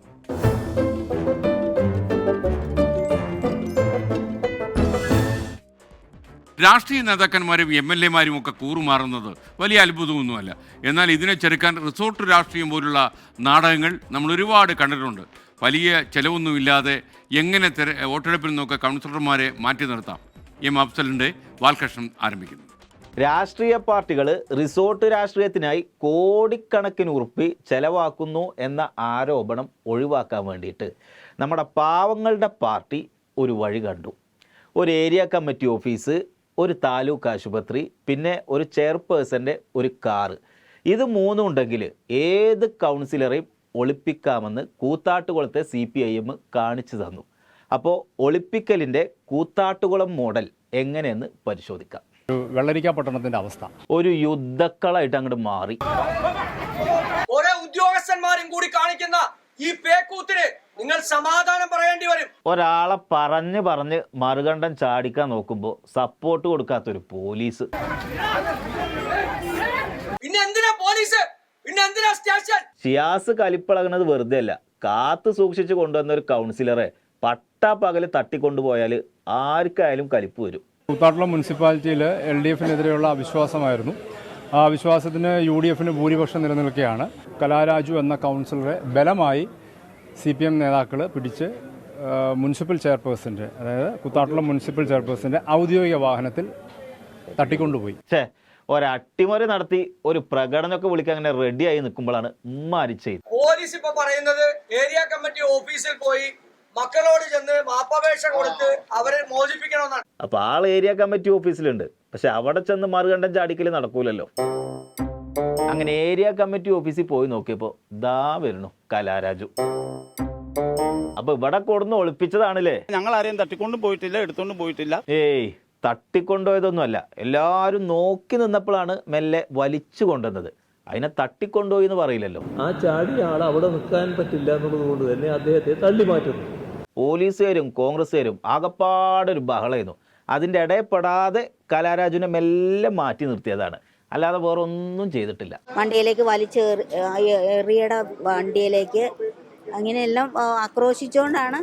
രാഷ്ട്രീയ നേതാക്കന്മാരും MLA-മാരും ഒക്കെ കൂറുമാറുന്നത് വലിയ അത്ഭുതമൊന്നുമല്ല. എന്നാൽ ഇതിനെ ചെറുക്കാൻ റിസോർട്ട് രാഷ്ട്രീയം പോലുള്ള നാടകങ്ങൾ നമ്മൾ ഒരുപാട് കണ്ടിട്ടുണ്ട്. വലിയ ചെലവൊന്നുമില്ലാതെ എങ്ങനെ വോട്ടെടുപ്പിൽ നിന്നൊക്കെ കൗൺസിലർമാരെ മാറ്റി നിർത്താം. അഫ്സലിൻ്റെ ബാലകൃഷ്ണൻ ആരംഭിക്കുന്നു. രാഷ്ട്രീയ പാർട്ടികൾ റിസോർട്ട് രാഷ്ട്രീയത്തിനായി കോടിക്കണക്കിന് ഉറുപ്പി ചെലവാക്കുന്നു എന്ന ആരോപണം ഒഴിവാക്കാൻ വേണ്ടിയിട്ട് നമ്മുടെ പാവങ്ങളുടെ പാർട്ടി ഒരു വഴി കണ്ടു. ഒരു ഏരിയ കമ്മിറ്റി ഓഫീസ്, ഒരു താലൂക്ക് ആശുപത്രി, പിന്നെ ഒരു ചെയർപേഴ്സൻ്റെ ഒരു കാറ്. ഇത് മൂന്നും ഉണ്ടെങ്കിൽ ഏത് കൗൺസിലറെയും ഒളിപ്പിക്കാമെന്ന് കൂത്താട്ടുകുളത്തെ CPIM കാണിച്ചു തന്നു. അപ്പോൾ ഒളിപ്പിക്കലിൻ്റെ കൂത്താട്ടുകുളം മോഡൽ എങ്ങനെയെന്ന് പരിശോധിക്കാം. വെള്ളരിക്ക പട്ടണത്തിന്റെ അവസ്ഥ ഒരു യുദ്ധക്കളായിട്ട് അങ്ങോട്ട് മാറി. ഓരോ ഉദ്യോഗസ്ഥന്മാരും കൂടി കാണിക്കുന്ന ഈ പേക്കൂത്തിന് നിങ്ങൾ സമാധാനം പറയേണ്ടി വരും. ഒരാളെ പറഞ്ഞ് മറുകണ്ഠം ചാടിക്കാൻ നോക്കുമ്പോൾ സപ്പോർട്ട് കൊടുക്കാത്തൊരു പോലീസ്. പിന്നെ എന്തിനാ പോലീസ്, പിന്നെ എന്തിനാ സ്റ്റേഷൻ? ഷിയാസ് കലിപ്പളകുന്നത് വെറുതെ അല്ല. കാത്തു സൂക്ഷിച്ചു കൊണ്ടുവന്ന ഒരു കൗൺസിലറെ പട്ടാപ്പകല് തട്ടിക്കൊണ്ടുപോയാൽ ആർക്കായാലും കലിപ്പ് വരും. കൂത്താട്ടുളം മുനിസിപ്പാലിറ്റിയിൽ LDFനെതിരെയുള്ള അവിശ്വാസമായിരുന്നു. ആ അവിശ്വാസത്തിന് UDFന് ഭൂരിപക്ഷം നിലനിൽക്കുകയാണ്. കലാരാജു എന്ന കൗൺസിലറെ ബലമായി CPM നേതാക്കൾ പിടിച്ച് മുനിസിപ്പൽ ചെയർപേഴ്സൻ്റെ, അതായത് കൂത്താട്ടുളം മുനിസിപ്പൽ ചെയർപേഴ്സൻ്റെ ഔദ്യോഗിക വാഹനത്തിൽ തട്ടിക്കൊണ്ടുപോയി. ഒരട്ടിമറി നടത്തി ഒരു പ്രകടനമൊക്കെ വിളിക്കാൻ അങ്ങനെ റെഡിയായി നിൽക്കുമ്പോഴാണ് ചെയ്തത്. പോലീസ് ഇപ്പൊ പറയുന്നത് ഏരിയ കമ്മിറ്റി ഓഫീസിൽ പോയി മക്കളോട് ചെന്ന് മാപ്പപേക്ഷ കൊടുത്ത് അവരെ മോചിപ്പിക്കണമെന്നാണ്. അപ്പൊ ആൾ ഏരിയ കമ്മിറ്റി ഓഫീസിലുണ്ട്, പക്ഷെ അവിടെ ചെന്ന് മറുകണ്ഠം ചാടിക്കല് നടക്കൂലല്ലോ. അങ്ങനെ ഏരിയ കമ്മിറ്റി ഓഫീസിൽ പോയി നോക്കിയപ്പോ ദാ വരുന്നു കലാരാജു. അപ്പൊ ഇവിടെ കൊടുന്ന് ഒളിപ്പിച്ചതാണല്ലേ. ഞങ്ങൾ ആരെയും തട്ടിക്കൊണ്ടും പോയിട്ടില്ല, എടുത്തോണ്ടും പോയിട്ടില്ല. ഏയ് തട്ടിക്കൊണ്ടുപോയതൊന്നുമല്ല, എല്ലാവരും നോക്കി നിന്നപ്പോഴാണ് മെല്ലെ വലിച്ചു കൊണ്ടുവന്നത്. അതിനെ തട്ടിക്കൊണ്ടുപോയി എന്ന് പറയില്ലല്ലോ. ആ ചാടിയ ആൾ അവിടെ നിൽക്കാൻ പറ്റില്ല എന്നുള്ളത് കൊണ്ട് തന്നെ അദ്ദേഹത്തെ തള്ളി മാറ്റുന്നു. പോലീസുകാരും കോൺഗ്രസ്സുകാരും ആകപ്പാടൊരു ബഹളമായിരുന്നു. അതിൻ്റെ ഇടയിൽപ്പെടാതെ കലാരാജുവിനെ മെല്ലെ മാറ്റി നിർത്തിയതാണ്, അല്ലാതെ വേറെ ഒന്നും ചെയ്തിട്ടില്ല. വണ്ടിയിലേക്ക് എറിയട വണ്ടിയിലേക്ക് അങ്ങനെയെല്ലാം ആക്രോശിച്ചുകൊണ്ടാണ്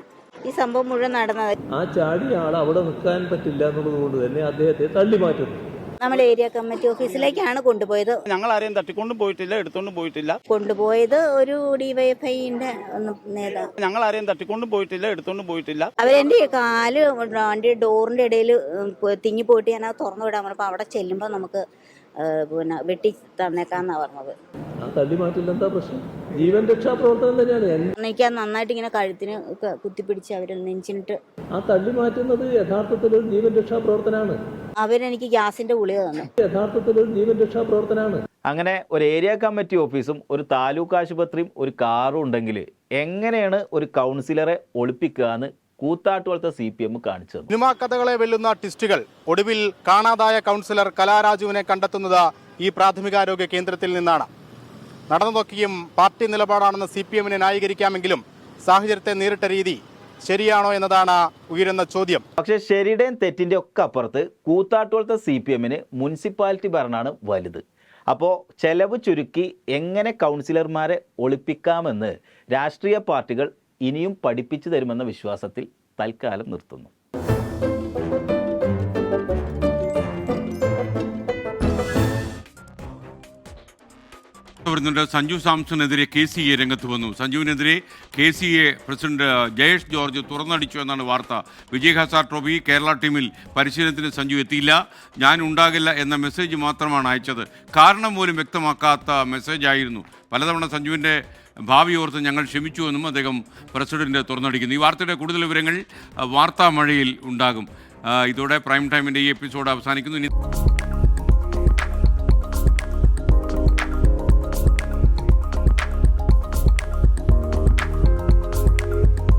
ഈ സംഭവം മുഴുവൻ നടന്നത്. ആ ചാടിയ ആൾ അവിടെ നിൽക്കാൻ പറ്റില്ല എന്നുള്ളത് കൊണ്ട് തന്നെ അദ്ദേഹത്തെ തള്ളി മാറ്റുന്നു. നമ്മൾ ഏരിയ കമ്മിറ്റി ഓഫീസിലേക്കാണ് കൊണ്ടുപോയത്. ഞങ്ങൾ ആരെയും തട്ടിക്കൊണ്ടും പോയിട്ടില്ല, എടുത്തോണ്ടും പോയിട്ടില്ല. കൊണ്ടുപോയത് ഒരു DYFIന്റെ നേതാവ്. ഞങ്ങൾ ആരെയും തട്ടിക്കൊണ്ടും പോയിട്ടില്ല, എടുത്തോണ്ടും പോയിട്ടില്ല. അവരെന്റെ കാല് വണ്ടി ഡോറിന്റെ ഇടയിൽ തിങ്ങി പോയിട്ട് ഞാൻ അത് തുറന്നു വിടാൻ പറഞ്ഞപ്പോൾ അവിടെ ചെല്ലുമ്പോൾ നമുക്ക് പിന്നെ വെട്ടി തന്നേക്കാന്നാ പറഞ്ഞത്. ആ തള്ളി മാറ്റില്ല, എന്താ പ്രശ്നം? ജീവൻ രക്ഷാ പ്രവർത്തനം തന്നെയാണ്. എനിക്ക് നന്നായിട്ട് ഇങ്ങനെ കഴുത്തിന് കുത്തിപ്പിടിച്ച് അവർ നെഞ്ചിനിട്ട് ആ തള്ളി മാറ്റുന്നത് യഥാർത്ഥത്തിൽ ഒരു ജീവൻ രക്ഷാ പ്രവർത്തനമാണ്. അവരെനിക്ക് ഗ്യാസിന്റെ ഗുളിക തന്നു. യഥാർത്ഥത്തിൽ ഒരു ജീവൻ രക്ഷാ പ്രവർത്തനമാണ്. അങ്ങനെ ഒരു ഏരിയ കമ്മിറ്റി ഓഫീസും ഒരു താലൂക്ക് ആശുപത്രിയും ഒരു കാറും ഉണ്ടെങ്കിൽ എങ്ങനെയാണ് ഒരു കൗൺസിലറെ ഒളിപ്പിക്കുക എന്ന് കൂത്താട്ടുകുളത്തെ CPM കാണിച്ചത്. സിനിമാ കഥകളെ വെല്ലുന്ന ട്വിസ്റ്റുകൾ. ഒടുവിൽ കാണാതായ കൗൺസിലർ കലാരാജുവിനെ കണ്ടെത്തുന്നത് ഈ പ്രാഥമികാരോഗ്യ കേന്ദ്രത്തിൽ നിന്നാണ്. നടന്നു നോക്കിയും പാർട്ടി നിലപാടാണെന്ന് CPMനെ ന്യായീകരിക്കാമെങ്കിലും സാഹചര്യത്തെ നേരിട്ട രീതി ശരിയാണോ എന്നതാണ് ഉയരുന്ന ചോദ്യം. പക്ഷേ ശരിയുടെയും തെറ്റിൻ്റെ ഒക്കെ അപ്പുറത്ത് കൂത്താട്ടുകുളത്തെ CPMന് മുനിസിപ്പാലിറ്റി ഭരണമാണ് വലുത്. അപ്പോൾ ചെലവ് ചുരുക്കി എങ്ങനെ കൗൺസിലർമാരെ ഒളിപ്പിക്കാമെന്ന് രാഷ്ട്രീയ പാർട്ടികൾ ഇനിയും പഠിപ്പിച്ചു തരുമെന്ന വിശ്വാസത്തിൽ തൽക്കാലം നിർത്തുന്നു. സഞ്ജു സാംസണെതിരെ KCA രംഗത്ത് വന്നു. സഞ്ജുവിനെതിരെ KCA പ്രസിഡന്റ് ജയേഷ് ജോർജ് തുറന്നടിച്ചു എന്നാണ് വാർത്ത. വിജയ് ഹസാർ ട്രോഫി കേരള ടീമിൽ പരിശീലനത്തിന് സഞ്ജു എത്തിയില്ല, ഞാൻ ഉണ്ടാകില്ല എന്ന മെസ്സേജ് മാത്രമാണ് അയച്ചത്. കാരണം പോലും വ്യക്തമാക്കാത്ത മെസ്സേജായിരുന്നു. പലതവണ സഞ്ജുവിൻ്റെ ഭാവി ഓർത്ത് ഞങ്ങൾ ക്ഷമിച്ചുവെന്നും അദ്ദേഹം പ്രസിഡന്റ് തുറന്നടിക്കുന്നു. ഈ വാർത്തയുടെ കൂടുതൽ വിവരങ്ങൾ വാർത്താ മഴയിൽ ഉണ്ടാകും. ഇതോടെ പ്രൈം ടൈമിൻ്റെ ഈ എപ്പിസോഡ് അവസാനിക്കുന്നു. ഇനി